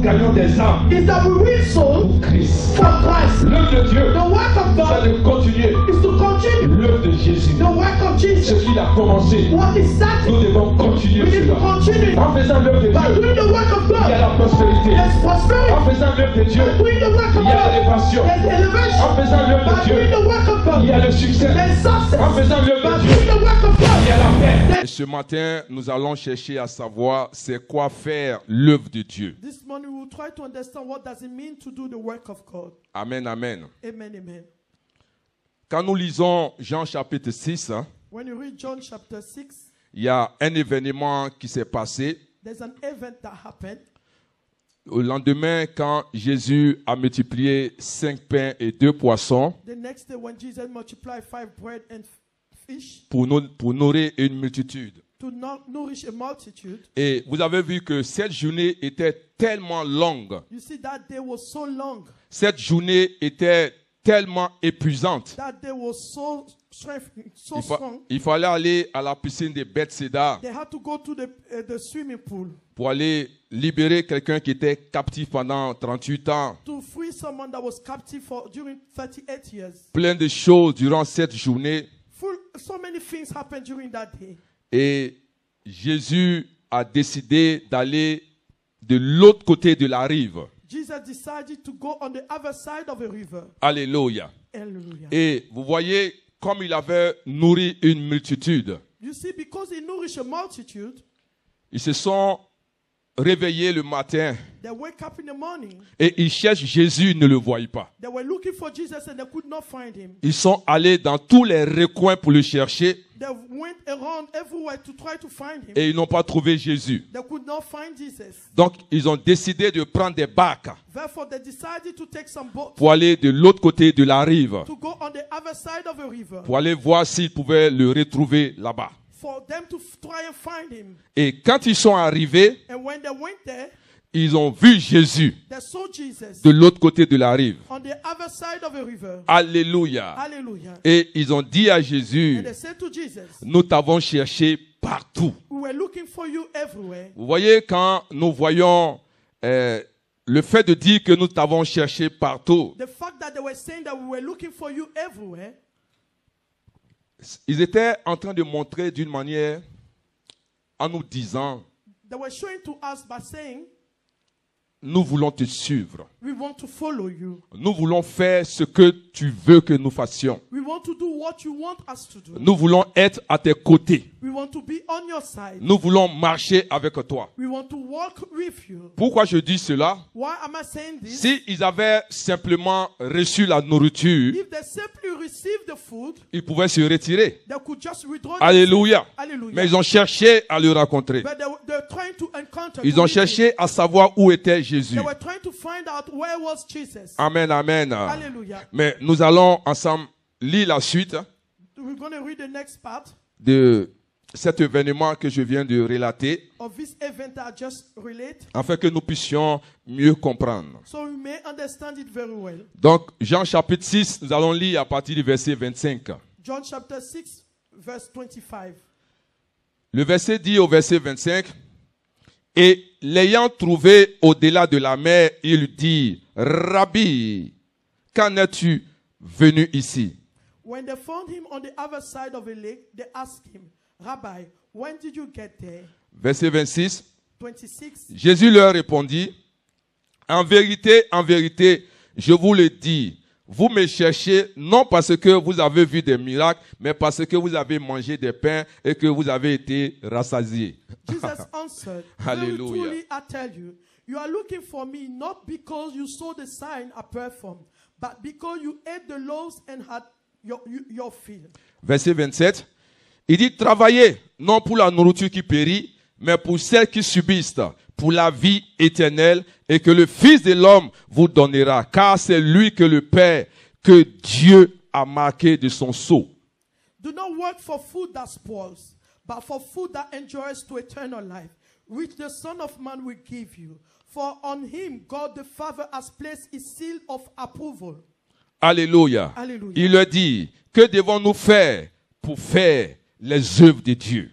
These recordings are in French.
gagnons des âmes is that we win souls pour Christ. for Christ. L'œuvre de Dieu, The work of c'est God de continuer is to continue l'œuvre de Jésus. the work of Ce Jesus. qu'il a commencé, What is started, nous devons continuer we need to cela. continue. En faisant l'œuvre de By Dieu, doing the work of il y a God, la prospérité. there's prosperity. En faisant l'œuvre de Dieu, By doing the work of il y a God, l'élévation. there's elevation. En faisant l'œuvre By de Dieu, doing the work of il y God, a le succès. there's success. En faisant l'œuvre By de Dieu, doing the work of il y a God. la paix. Et ce matin, nous allons chercher à savoir c'est quoi faire l'œuvre de Dieu. This morning we will try to understand what does it mean to do the work of God. Amen, amen. Amen, amen. Quand nous lisons Jean chapitre 6, When you read John chapter 6, il y a un événement qui s'est passé. there's an event that happened. Au lendemain, quand Jésus a multiplié 5 pains et 2 poissons The next day when Jesus multiplied 5 bread and fish pour nourrir une multitude. to nourish a multitude, Et vous avez vu que cette journée était tellement longue. you see that day was so long, Cette journée était tellement épuisante. that day was so strong. Il fallait aller à la piscine de Bethséda They had to go to the swimming pool pour aller libérer quelqu'un qui était captif pendant 38 ans. to free someone that was captive during 38 years. Plein de choses durant cette journée. So many things happened during that day. Et Jésus a décidé d'aller de l'autre côté de la rive. Jesus decided to go on the other side of the river. Alléluia. Hallelujah. Et vous voyez, comme il avait nourri une multitude, You see, because he nourished a multitude, ils se sont réveillés le matin they wake up in the morning. et ils cherchent Jésus, ils ne le voient pas. They were looking for Jesus and they could not find him. Ils sont allés dans tous les recoins pour le chercher They went around everywhere to try to find him. et ils n'ont pas trouvé Jésus. They could not find Jesus. Donc, ils ont décidé de prendre des barques Therefore, they decided to take some boats pour aller de l'autre côté de la rive, to go on the other side of the river pour aller voir s'ils pouvaient le retrouver là-bas. for them to try and find him. Et quand ils sont arrivés, And when they went there, ils ont vu Jésus they saw Jesus de l'autre côté de la rive. on the other side of the river. Alléluia. Hallelujah. Et ils ont dit à Jésus, And they said to Jesus, nous t'avons cherché partout. we were looking for you everywhere. Vous voyez, quand nous voyons le fait de dire que nous t'avons cherché partout, The fact that they were saying that we were looking for you everywhere, ils étaient en train de montrer d'une manière en nous disant, they were showing to us by saying, nous voulons te suivre. we want to follow you. Nous voulons faire ce que tu veux que nous fassions. We want to do what you want us to do. Nous voulons être à tes côtés. We want to be on your side. Nous voulons marcher avec toi. We want to walk with you. Pourquoi je dis cela? Why am I saying this? Si ils avaient simplement reçu la nourriture, If they simply received the food, ils pouvaient se retirer. they could just withdraw. Alléluia. Hallelujah. Mais ils ont cherché à le rencontrer. But they're trying to encounter. Ils ont cherché à savoir où était Jésus. They were trying to find out where was Jesus. Amen, amen. Hallelujah. Mais nous allons ensemble lire la suite We're going to read the next part de cet événement que je viens de relater, of this event that I just relate, afin que nous puissions mieux comprendre. so we may understand it very well. Donc, Jean chapitre 6, nous allons lire à partir du verset 25. John chapter 6, verse 25. Le verset dit au verset 25, « Et l'ayant trouvé au-delà de la mer, il dit, « Rabbi, quand es-tu venu ici ?» When they found him on the other side of the lake, they asked him, Rabbi, when did you get there? Verset 26, 26. Jésus leur répondit, « en vérité, je vous le dis, vous me cherchez non parce que vous avez vu des miracles, mais parce que vous avez mangé des pains et que vous avez été rassasiés. » Jesus answered, Very Hallelujah. truly I tell you, you are looking for me not because you saw the sign I performed, but because you ate the loaves and had your fill. Verset 27, il dit, « Travaillez non pour la nourriture qui périt, mais pour celle qui subsiste, pour la vie éternelle, et que le Fils de l'homme vous donnera, car c'est lui que le Père, que Dieu a marqué de son sceau. » Do not work for food that spoils, but for food that endures to eternal life, which the Son of Man will give you. For on him God the Father has placed his seal of approval. Alléluia. Alléluia. Il leur dit, que devons-nous faire pour faire les œuvres de Dieu?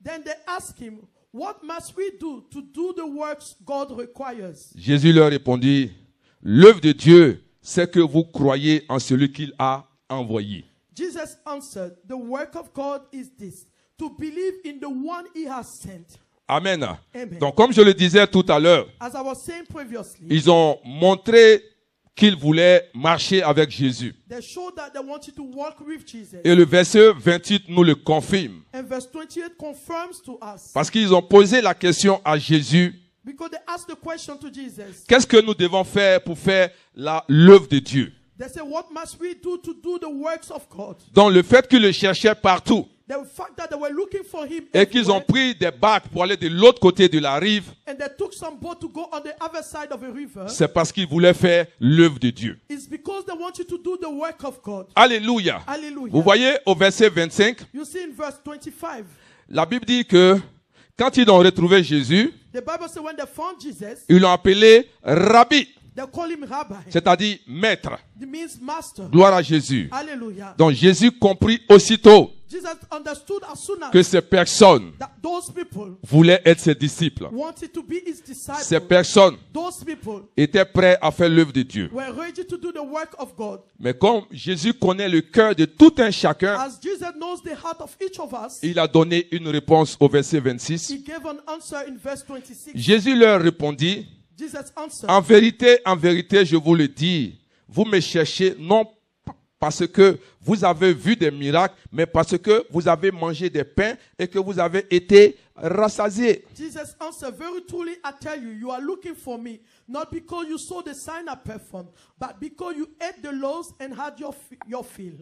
Then they asked him, What must we do to do the works God requires? Jésus leur répondit, l'œuvre de Dieu, c'est que vous croyez en celui qu'il a envoyé. Jesus answered, the work of God is this, to believe in the one he has sent. Amen. Amen. Donc, comme je le disais tout à l'heure, As I was saying previously, ils ont montré qu'ils voulaient marcher avec Jésus. they showed that they wanted to walk with Jesus. Et le verset 28 nous le confirme. And verse 28 confirms to us, Parce qu'ils ont posé la question à Jésus, because they asked the question to Jesus. qu'est-ce que nous devons faire pour faire l'œuvre de Dieu? They said, what must we do to do the works of God? Donc le fait qu'ils le cherchaient partout The fact that they were looking for him et qu'ils ont everywhere, pris des barques pour aller de l'autre côté de la rive, and they took some boat to go on the other side of a river, c'est parce qu'ils voulaient faire l'œuvre de Dieu. it's because they want you to do the work of God. Alléluia. Hallelujah. Vous voyez au verset 25, You see in verse 25, la Bible dit que quand ils ont retrouvé Jésus, the Bible says when they found Jesus, ils l'ont appelé Rabbi, they call him Rabbi. c'est-à-dire maître. It means master. Gloire à Jésus. Hallelujah. Donc Jésus comprit aussitôt Jesus understood as soon que as ces personnes that those people voulaient être ses disciples. wanted to be his Ces disciples. personnes Those people étaient prêts à faire l'œuvre de Dieu. were ready to do the work of God. Mais comme Jésus connaît le cœur de tout un chacun, As Jesus knows the heart of each of us, il a donné une réponse au verset 26. he gave an answer in verse 26. Jésus leur répondit, Jesus answered, en vérité, je vous le dis, vous me cherchez non parce que vous avez vu des miracles, mais parce que vous avez mangé des pains et que vous avez été rassasiés. Jesus answered, very truly I tell you, you are looking for me, not because you saw the sign I performed, but because you ate the loaves and had your fill.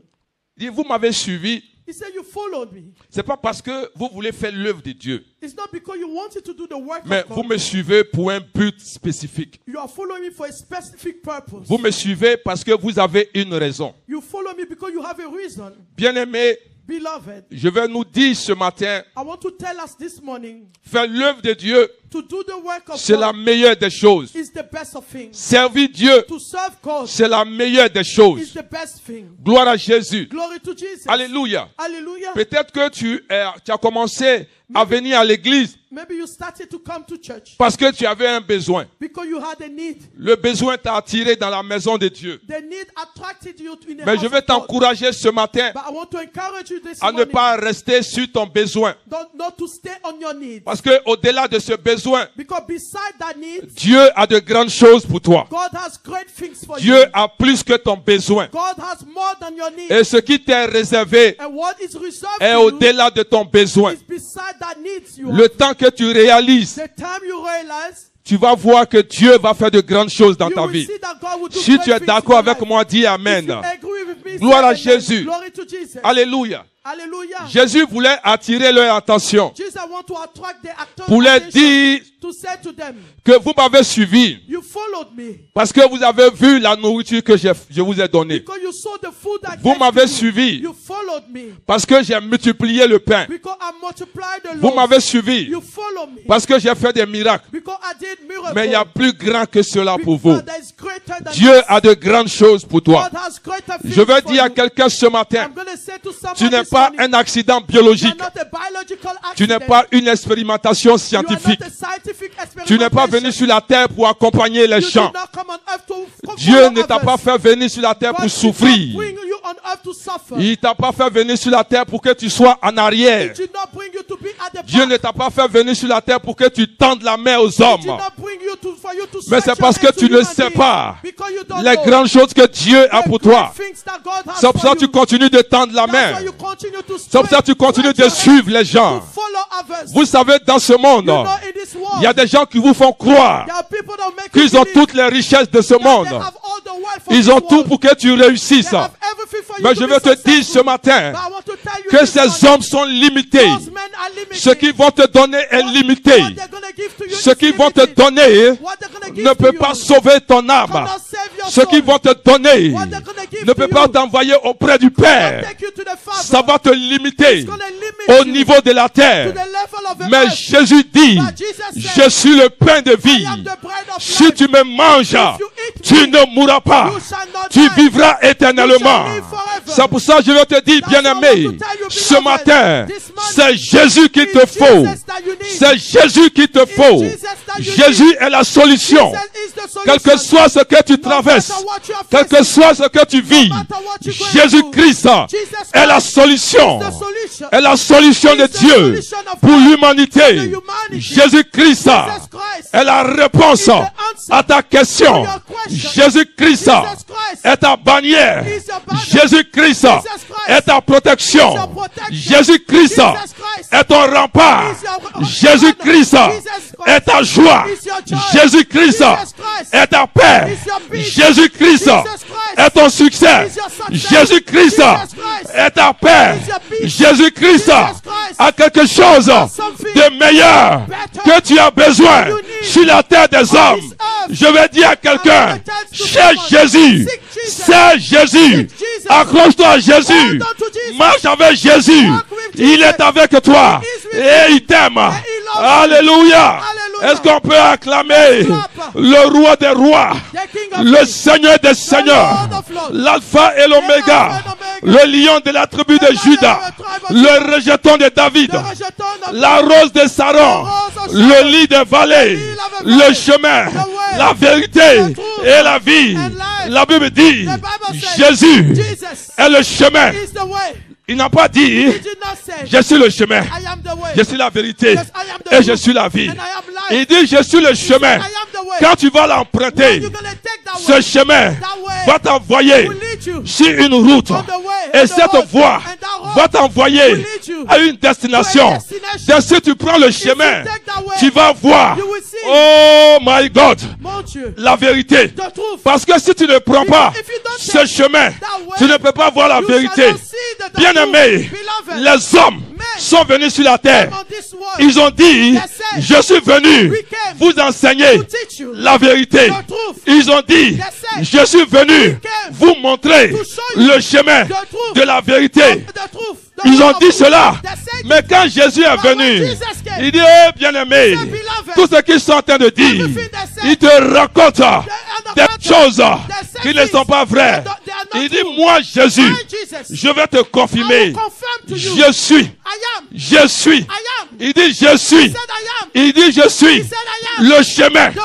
Il dit, vous m'avez suivi, He said, you followed me. c'est pas parce que vous voulez faire l'œuvre de Dieu, It's not because you wanted to do the work mais of vous God. me suivez pour un but spécifique. You are following me for a specific purpose. Vous me suivez parce que vous avez une raison. You follow me because you have a reason. Bien-aimés, Beloved, je vais nous dire ce matin, I want to tell us this morning, faire l'œuvre de Dieu, to do the work of c'est la God meilleure des choses. is the best of things. Servir Dieu, To serve God c'est la meilleure des is choses. the best thing. Gloire à Jésus. Glory to Jesus. Alléluia. Hallelujah. Peut-être que tu as commencé à venir à l'église Maybe you started to come to church parce que tu avais un besoin. because you had a need. Le besoin t'a attiré dans la maison de Dieu. The need attracted you in the Mais house je veux of God. t'encourager ce matin But I want to encourage you this à ne morning pas rester sur ton besoin. not to stay on your needs. Parce que au-delà de ce besoin, Because beside that need, Dieu a de grandes choses pour toi. God has great things for Dieu you. a plus que ton besoin. God has more than your needs. Et ce qui t'est réservé And what is reserved est to you au-delà de ton besoin. is beside that needs you Le have. temps que tu réalises, The time you realize, tu vas voir que Dieu va faire de grandes choses dans you ta will vie. see that God will do Si great tu es things d'accord in your avec life. moi, dis If you Amen. agree with me, Gloire à say amen. Jésus. Glory to Jesus. Alléluia. Hallelujah. Jésus voulait attirer leur attention Jesus want to attract their pour leur attention, dire to say to them, que vous m'avez suivi you followed me parce que vous avez vu la nourriture que je vous ai donnée. because you saw the food I Vous gave m'avez to you. suivi You followed me parce que j'ai multiplié le pain. because I multiplied the Vous loaves. m'avez suivi You follow me parce que j'ai fait des miracles. because I did miracles. Mais il y a plus grand que cela pour vous. Because there is greater than Dieu this. a de grandes choses pour toi. God has greater things Je veux for dire à you. quelqu'un ce matin, I'm going to say to someone tu n'es this pas morning, un accident you are biologique. not a biological Tu n'es accident. pas une expérimentation You are scientifique. not a scientific Tu n'es pas venu sur la terre pour accompagner les You did gens. not come on earth to Dieu follow ne t'a others. pas fait venir sur la terre God pour did not souffrir. bring you on earth to suffer. Il t'a pas fait venir sur la terre pour que tu sois en arrière. He did not bring you to be at the Dieu back. ne t'a pas fait venir sur la terre pour que tu tendes la main aux He did hommes. not bring you for you to Mais stretch c'est your parce hand que to tu ne human sais beings. pas Because you don't les know grandes choses que Dieu a the pour great toi. things that God has C'est pour ça for que tu you. continues de tendre la That's main. why you continue to C'est pour ça que tu continues de suivre les gens. to follow others. Vous savez, dans ce monde, You know, in this world, il y a des gens qui vous font croire there are people that make you qu'ils ont believe toutes les richesses de ce that monde. they have all the wealth of Ils this ont tout world. pour que tu réussisses. They have everything for you Mais to je be veux te dire ce successful. matin But I want to tell you que this ces morning, hommes sont limités. those men are limited. Ce qu'ils vont te donner est limité. What they're gonna give to you Ce is qu'ils vont te limited. donner What they're gonna give ne to peut you pas sauver ton âme. cannot save your Ce soul. qu'ils vont te donner What they're gonna give ne to peut you pas t'envoyer auprès du cannot Père. take you to the Father. Ça va te limiter It's gonna limit au you niveau de la to terre. the level of the Mais earth. Jésus dit, But Jesus said, je suis le pain de I vie. am the bread of Si life. tu me manges, If you eat Tu me, ne mourras pas. you shall not Tu die. vivras éternellement. You shall live forever. C'est pour ça que je vais te dire, That's why I bien-aimé, want to tell you, ce beloved, matin, this morning, c'est Jésus qu'il te it's faut. Jesus that you need. C'est Jésus qu'il te faut. Jesus that you Jésus need. est la solution. Jesus is the solution. Quel que soit ce que tu No traverses, matter what you are quel que facing, soit ce que tu vis, no matter what you're going Jésus-Christ through, Jesus est la Christ solution. is the solution. Est la solution de He's the Dieu solution of pour God l'humanité. for the humanity. Jésus-Christ Jesus Christ est la réponse is the answer à ta question. to your question. Jésus-Christ Jesus Christ est ta bannière. is your banner. Jésus-Christ Jesus Christ est ta protection. is your protection. Jésus-Christ Jesus Christ est ton rempart. is your Jésus-Christ banner. Jesus Christ est ta joie. is your joy. Jésus-Christ Jesus Christ est ta paix. is your peace. Jésus-Christ Jesus Christ est ton succès. is your success. Jésus-Christ Jesus Christ est ta paix. is your peace. Jésus-Christ Jesus Christ a quelque chose something de meilleur better que tu as besoin you need sur la terre des on hommes. this earth. Je vais dire à quelqu'un, I will tell to cher someone, Jésus, seek Jesus. c'est Jésus. Seek Jesus. Accroche-toi à Jésus. Hold on to Jesus. Marche avec Jésus. Walk with Il Jesus. est avec toi He is with et you. il t'aime. And he loves you. Alléluia. Hallelujah. Est-ce qu'on peut acclamer Clap. le roi des rois, The King of le Kings, Seigneur des seigneurs, Lord of Lords, l'alpha et l'oméga, le lion de la tribu de Juda, le rejeton de David, the rejeton of la rose de Saron, le lit des vallées, le chemin, la vérité et la vie. La Bible dit, Jésus Jesus est le chemin. is the way. Il n'a pas dit, He did not say, je suis le chemin, I am the way. je suis la vérité Yes, I am the et je truth, suis la vie. and I am life. Il dit, je suis le chemin. I am the way. Quand tu vas When l'emprunter, you're gonna take that ce way, chemin that way va t'envoyer will lead you sur une route. on the way, Et on the cette road, voie and that road va t'envoyer will lead you à une destination. to a destination. Et si tu prends le If you chemin, take that way, tu vas voir, you will see, oh my God, mon Dieu, la vérité. the truth. Parce que si tu ne prends pas If you don't ce take chemin, that way, tu ne peux pas voir la you vérité. shall not see the Bien-aimés, truth. Beloved, les hommes sont venus sur la terre. on this world, Ils ont dit, said, je suis venu we came vous enseigner to teach you la vérité. the truth. Ils ont dit, said, je suis venu came vous montrer to show you le chemin the truth. de la vérité. The truth. The Ils ont love. dit cela. They said, Mais quand Jésus est But when venu, Jesus came, il dit, eh, bien-aimé, said, beloved, tout ce qu'ils sont en train de dire, everything they said, ils te racontent and the des contrary, choses they said qui ne sont pas vraies. they are not Il dit, true. moi, Jésus, I, Jesus, je vais te I confirmer. will confirm to you, Je suis. I am. Je suis. I am. Il dit, je suis. He said, I am. Il dit, je suis He said, I am. le chemin. The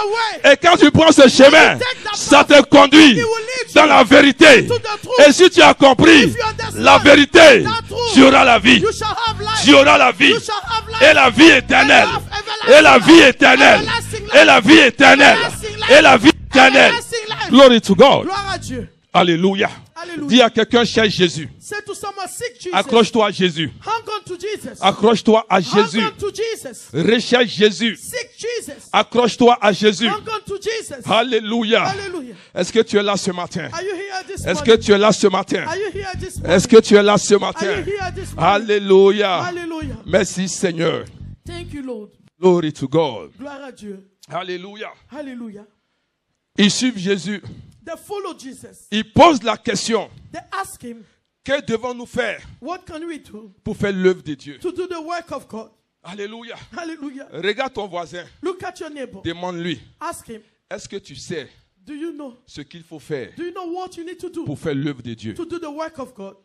way. Et quand tu prends ce chemin, ça te conduit He will lead you dans la vérité. to the truth. Et si tu as compris If you understand la vérité, that truth, tu auras la vie. You shall have life. Tu auras la vie. You shall have life. Et la vie éternelle. And Et la vie éternelle. Everlasting life. Et la vie éternelle. Everlasting life. Et la vie éternelle. Everlasting life. Glory to God. Gloire à Dieu. Alléluia. Alléluia. Dis à quelqu'un, cher Jésus. Say to someone, seek Jesus. Accroche-toi à Jésus. Hang on to Jesus. Accroche-toi à Jésus. Hang on to Jesus. Recherche Jésus. Seek Jesus. Accroche-toi à Jésus. Hang on to Jesus. Alléluia. Hallelujah. Est-ce que tu es là ce matin? Are you here this Est-ce morning? que tu es là ce matin? Are you here this morning? Est-ce que tu es là ce Are matin? you here this morning? Alléluia. Hallelujah. Merci Seigneur. Thank you, Lord. Glory to God. Gloire à Dieu. Alléluia. Hallelujah. Ils suivent Jésus. They follow Jesus. Ils posent la question. They ask him, Que devons-nous faire what can we do pour faire l'œuvre de Dieu? to do the work of God? Alléluia. Hallelujah. Regarde ton voisin. Look at your neighbor. Demande-lui. Ask him, Est-ce que tu sais do you know? ce qu'il faut faire Do you know what you need to do pour faire l'œuvre de Dieu? to do the work of God?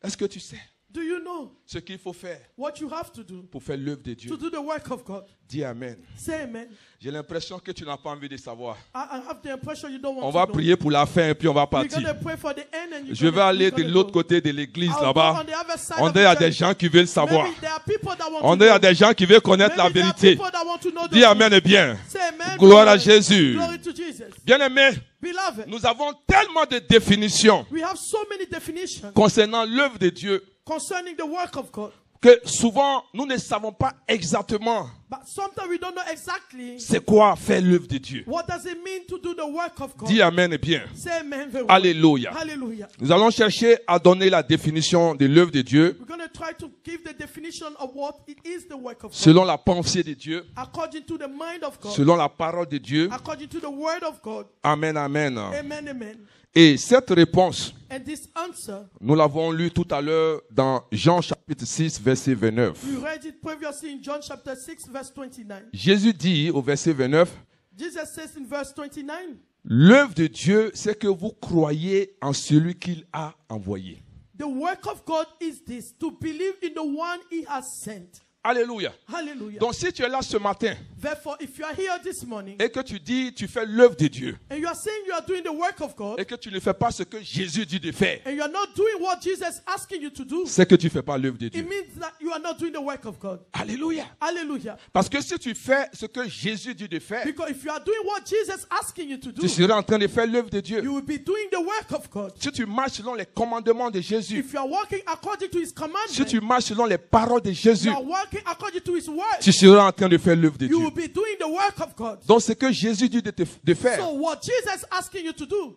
Est-ce que tu sais Do you know ce qu'il faut faire what you have to do pour faire l'œuvre de Dieu? to do the work of God? Dis Amen. Say amen. J'ai l'impression que tu n'as pas envie de savoir. I have the impression you don't want On to va know. prier pour la fin et puis on va We're going partir. to pray for the end and Je vais aller de l'autre côté de l'église I'll go là-bas. on the other side On of est à the des church. gens qui veulent savoir. Maybe there are people that want On to est à know. des gens qui veulent connaître la Maybe there are vérité. people that want to know the Dis truth. Amen et bien. Say amen. Gloire à Glory. Jésus. Glory to Jesus. Bien-aimés, Beloved, nous avons tellement de définitions we have so many definitions concernant l'œuvre de Dieu concerning the work of God. que souvent nous ne savons pas exactement But sometimes we don't know exactly c'est quoi faire l'œuvre de Dieu. what does it mean to do the work of God. Dis Amen et bien. Say amen very well. Alléluia. Hallelujah. Nous allons chercher à donner la définition de l'œuvre de Dieu We're going to try to give the definition of what it is the work of God. selon la pensée de Dieu, According to the mind of God. selon la parole de Dieu. According to the word of God. Amen, amen. Amen, amen. Et cette réponse, And this answer, nous l'avons lu tout à l'heure dans Jean chapitre 6, verset 29. we read it previously in John chapter 6, verse 29. Jésus dit au verset 29, Jesus says in verse 29, L'œuvre de Dieu, c'est que vous croyez en celui qu'il a envoyé. the work of God is this, to believe in the one he has sent. Alléluia. Hallelujah. Donc si tu es là ce matin Therefore, if you are here this morning et que tu dis, tu fais l'œuvre de Dieu and you are saying you are doing the work of God et que tu ne fais pas ce que Jésus dit de faire, and you are not doing what Jesus is asking you to do, c'est que tu ne fais pas l'œuvre de it Dieu. means that you are not doing the work of God. Alléluia. Hallelujah. Parce que si tu fais ce que Jésus dit de faire, Because if you are doing what Jesus is asking you to do, tu seras en train de faire l'œuvre de Dieu. you will be doing the work of God. Si tu marches selon les commandements de Jésus, If you are walking according to his si commandments, tu marches selon les paroles de Jésus, you are walking according to his word, tu seras en train de faire l'œuvre de you Dieu. will be doing the work of God. Donc ce que Jésus dit de faire, So what Jesus is asking you to do,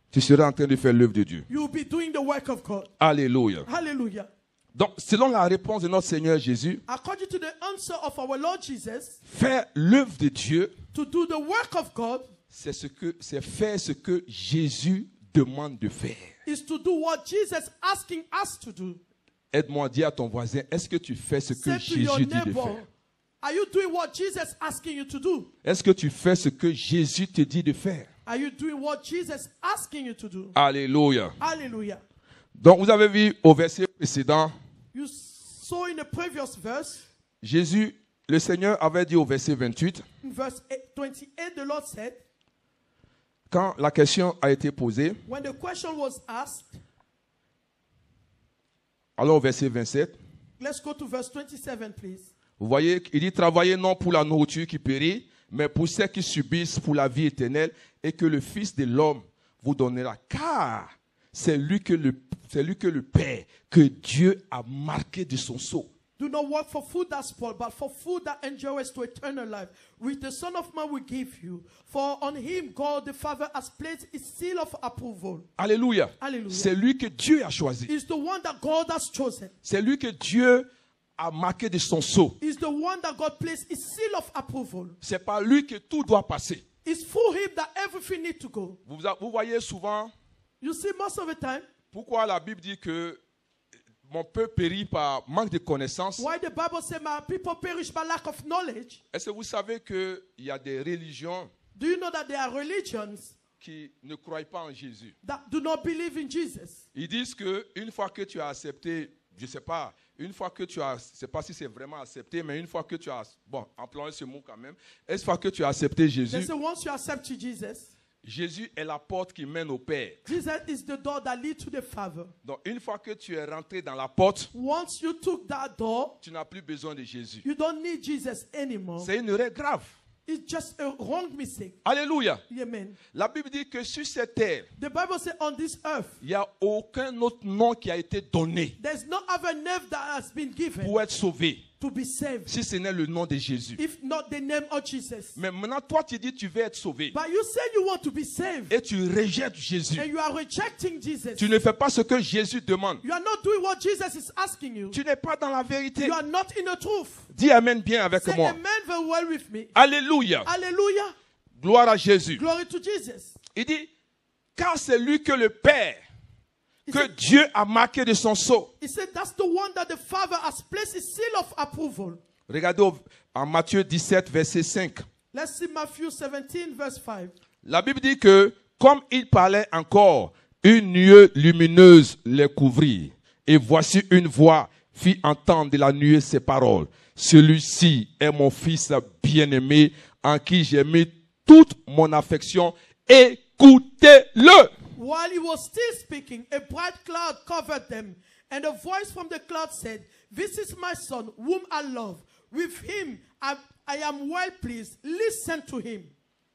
tu seras en train de faire l'œuvre de Dieu. you will be doing the work of God. Alléluia. Hallelujah. Donc selon la réponse de notre Seigneur Jésus, According to the answer of our Lord Jesus, faire l'œuvre de Dieu, to do the work of God c'est faire ce que Jésus demande de faire. is to do what Jesus is asking us to do. Aide-moi à dire à ton voisin, est-ce que tu fais ce que Say to your Jésus dit de neighbor, faire? are you doing what Jesus is asking you to do? Est-ce que tu fais ce que Jésus te dit de faire? Are you doing what Jesus is asking you to do? Alléluia. Hallelujah. Donc vous avez vu au verset précédent, You saw in the previous verse, Jésus, le Seigneur avait dit au verset 28, in verse 28, the Lord said, quand la question a été posée, when the question was asked, alors au verset 27, let's go to verse 27, please. vous voyez, il dit travailler non pour la nourriture qui périt, mais pour ceux qui subissent pour la vie éternelle, et que le Fils de l'homme vous donnera. Car c'est lui que le Père, que Dieu a marqué de son sceau. Do not work for food that spoils, but for food that endures to eternal life, which the Son of Man will give you. For on him God the Father has placed his seal of approval. Alléluia. Alléluia. C'est lui que Dieu a choisi. Is the one that God has chosen. C'est lui que Dieu a marqué de son sceau. Is the one that God placed his seal of approval. C'est par lui que tout doit passer. It's through him that everything needs to go. Vous voyez souvent You see, most of the time, pourquoi la Bible dit que mon peuple périt par manque de connaissances. why the Bible says my people perish by lack of knowledge. Est-ce que vous savez qu'il y a des religions Do you know that there are religions qui ne croient pas en Jésus? that do not believe in Jesus? Ils disent qu'une fois que tu as accepté, je ne sais pas, une fois que tu as, je ne sais pas si c'est vraiment accepté, mais une fois que tu as, bon, employons ce mot quand même, une fois que tu as accepté They Jésus, say once you accept Jesus, Jésus est la porte qui mène au Père. Jesus is the door that leads to the Father. Donc une fois que tu es rentré dans la porte, Once you took that door, tu n'as plus besoin de Jésus. you don't need Jesus anymore. C'est une erreur grave. It's just a wrong mistake. Alléluia. Amen. La Bible dit que sur cette terre, The Bible says on this earth, il n'y a aucun autre nom qui a été donné there's no other name that has been given pour être sauvé, to be saved, si ce n'est le nom de Jésus. if not the name of Jesus. Mais maintenant, toi, tu dis tu veux être sauvé But you say you want to be saved, et tu rejettes Jésus. and you are rejecting Jesus. Tu ne fais pas ce que Jésus demande. You are not doing what Jesus is asking you. Tu n'es pas dans la vérité. You are not in the truth. Dis Amen bien avec Say moi. amen very well with me. Alléluia. Hallelujah. Gloire à Jésus. Glory to Jesus. Il dit, car c'est lui que le Père, He que said, Dieu a marqué de son sceau. he said that's the one that the Father has placed his seal of approval. Regardez en Matthieu 17, verset 5. Let's see Matthew 17, verse 5. La Bible dit que, comme il parlait encore, une nuée lumineuse les couvrit. Et voici une voix fit entendre de la nuée ces paroles. Celui-ci est mon fils bien-aimé, en qui j'ai mis toute mon affection. Écoutez-le. While he was still speaking, a bright cloud covered them, and a voice from the cloud said, "This is my son, whom I love. With him I am well pleased. Listen to him."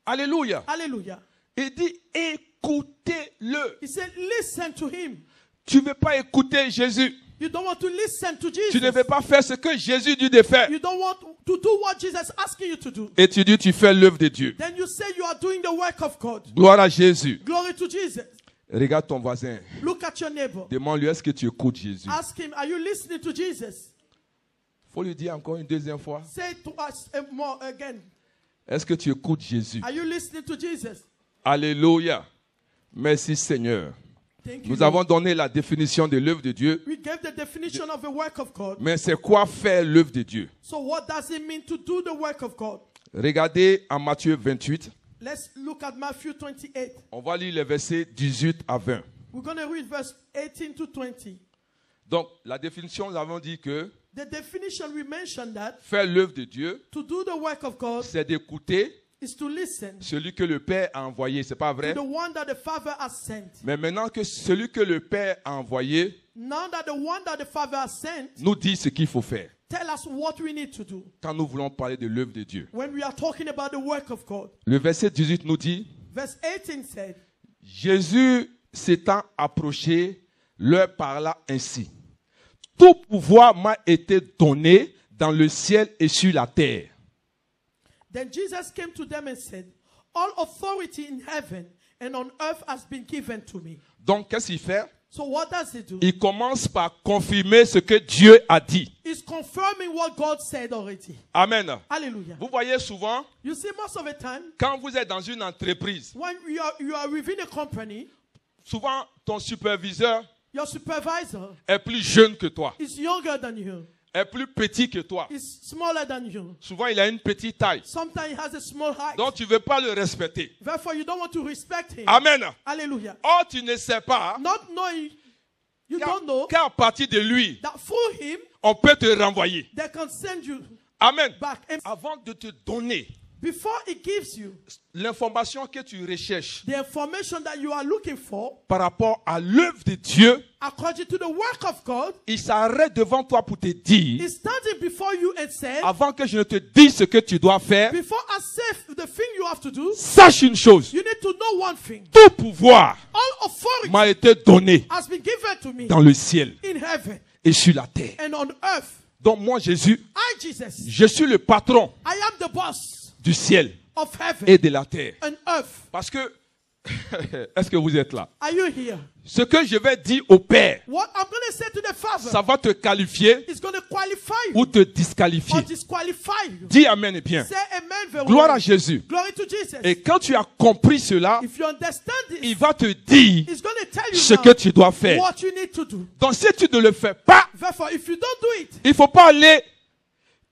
Alléluia. Hallelujah. Il dit, écoutez-le. He said, listen to him. Tu ne veux pas écouter Jésus. You don't want to listen to Jesus. Tu ne veux pas faire ce que Jésus dit de faire. You don't want to do what Jesus is asking you to do. Et tu dis, tu fais l'œuvre de Dieu. Then you say you are doing the work of God. Gloire à Jésus. Glory to Jesus. Regarde ton voisin. Look at your neighbor. Demande-lui, est-ce que tu écoutes Jésus? Ask him, are you listening to Jesus? Faut lui dire encore une deuxième fois. Say it to us more again. Est-ce que tu écoutes Jésus? Are you listening to Jesus? Alléluia. Merci Seigneur. Thank you. Nous Lord. avons donné la définition de l'œuvre de Dieu. We gave the definition of the work of God. Mais c'est quoi faire l'œuvre de Dieu? So what does it mean to do the work of God? Regardez en Matthieu 28. Let's look at Matthew 28. On va lire les versets 18 à 20. We're going to read verse 18 to 20. Donc, la définition, nous avons dit que The definition we mentioned that faire l'œuvre de Dieu, to do the work of God c'est d'écouter is to listen celui que le Père a envoyé. C'est pas vrai? to the one that the Father has sent. Mais maintenant que celui que le Père a envoyé Now that the one that the Father has sent nous dit ce qu'il faut faire tell us what we need to do quand nous voulons parler de l'œuvre de Dieu. when we are talking about the work of God. Le verset 18 nous dit, Verse 18 said, Jésus s'étant approché, leur parla ainsi. Tout pouvoir m'a été donné dans le ciel et sur la terre. Then Jesus came to them and said, all authority in heaven and on earth has been given to me. Donc, qu'est-ce qu'il fait? So what does he do? Il commence par confirmer ce que Dieu a dit. He's confirming what God said already. Amen. Hallelujah. Vous voyez souvent, You see, most of the time, quand vous êtes dans une entreprise, when you are within a company, souvent ton superviseur your supervisor est plus jeune que toi, is younger than you, est plus petit que toi. is smaller than you. Souvent, il a une petite taille. Sometimes he has a small height. Donc, tu ne veux pas le respecter. Therefore, you don't want to respect him. Amen. Hallelujah. Or, tu ne sais pas Not knowing, you don't know qu'à partir de lui, that through him, on peut te renvoyer. they can send you Amen. back. And Avant de te donner before he gives you l'information que tu recherches the information that you are looking for, par rapport à l'œuvre de Dieu, according to the work of God, il s'arrête devant toi pour te dire, he's standing before you and says, avant que je ne te dise ce que tu dois faire, before I say the thing you have to do, sache une chose, you need to know one thing. tout pouvoir All authority m'a été donné has been given to me dans le ciel in heaven et sur la terre. and on earth. Donc moi, Jésus, I, Jesus, je suis le patron I am the boss du ciel of heaven et de la terre. and earth. Parce que, est-ce que vous êtes là? Are you here? Ce que je vais dire au Père, What I'm going to say to the Father ça va te qualifier is going to qualify ou you te disqualifier. or disqualify you. Dis Amen et bien. Say amen very Gloire à well. Jésus. Glory to Jesus. Et quand tu as compris cela, If you understand this, il va te dire he's going to tell you ce now que tu dois faire. what you need to do. Donc si tu ne le fais pas, Therefore, if you don't do it, il ne faut pas aller.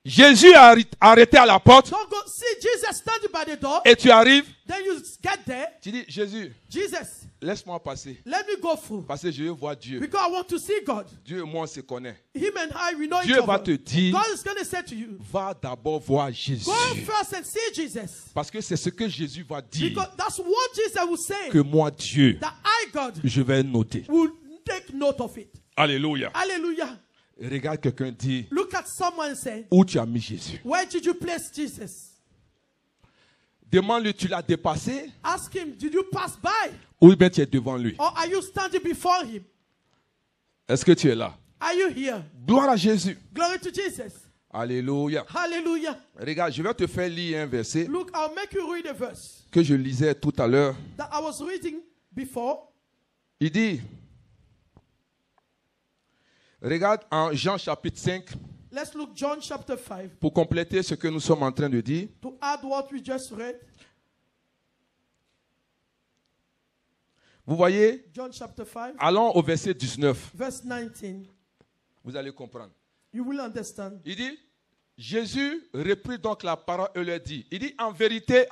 Jésus a arrêté à la porte don't go see Jesus standing by the door. et tu arrives. Then you get there. Tu dis, Jésus, Jesus, laisse-moi passer. let me go through Parce que je veux voir Dieu. because I want to see God. Dieu et moi, on se connaît. Him and I, we know each Dieu va te other. dire, God is going to say to you, va d'abord voir Jésus. go first and see Jesus. Parce que c'est ce que Jésus va dire Because that's what Jesus will say. que moi, Dieu, That I, God, je vais noter. will take note of it. Alléluia. Hallelujah. Et regarde quelqu'un dire, Look at someone and say, où tu as mis Jésus? where did you place Jesus? Demande-lui, tu l'as dépassé Ask him, did you pass by? ou bien tu es devant lui? Or are you standing before him? Est-ce que tu es là? Are you here? Gloire à Jésus. Glory to Jesus. Alléluia. Hallelujah. Regarde, je vais te faire lire un verset Look, I'll make you read a verse que je lisais tout à l'heure. that I was reading before. Il dit, regarde en Jean chapitre 5, Let's look John chapter 5 pour compléter ce que nous sommes en train de dire. to add what we just read. Vous voyez, John chapter 5, allons au verset 19. verse 19. Vous allez comprendre. You will understand. Il dit, Jésus reprit donc la parole et leur dit, il dit, en vérité,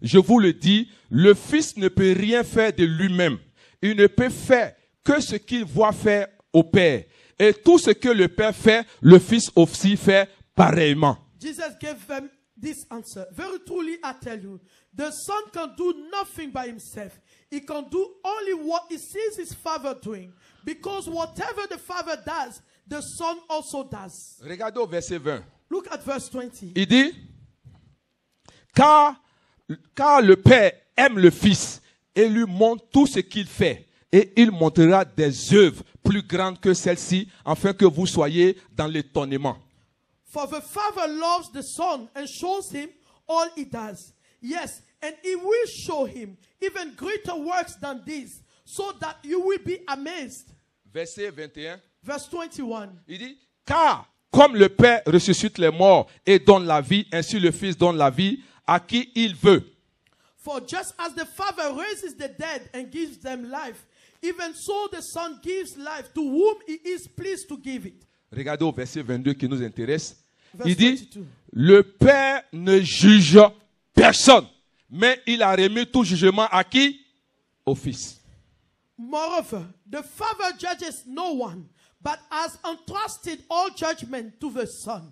je vous le dis, le Fils ne peut rien faire de lui-même. Il ne peut faire que ce qu'il voit faire au Père. Et tout ce que le Père fait, le Fils aussi fait pareillement. Jesus gave them this answer. Very truly I tell you, the Son can do nothing by himself. He can do only what he sees his Father doing. Because whatever the Father does, the Son also does. Regardez au verset 20. Look at verse 20. Il dit, car le Père aime le Fils et lui montre tout ce qu'il fait. Et il montrera des œuvres plus grandes que celles-ci, afin que vous soyez dans l'étonnement. For the Father loves the Son and shows him all he does. Yes, and he will show him even greater works than these, so that you will be amazed. Verset 21. Verse 21. Il dit, car comme le Père ressuscite les morts et donne la vie, ainsi le Fils donne la vie à qui il veut. For just as the Father raises the dead and gives them life, even so the Son gives life to whom he is pleased to give it. Regardez au verset 22 qui nous intéresse. Verse Il dit, 22. Le Père ne juge personne, mais il a remis tout jugement à qui? Au Fils. Moreover, the Father judges no one, but has entrusted all judgment to the Son.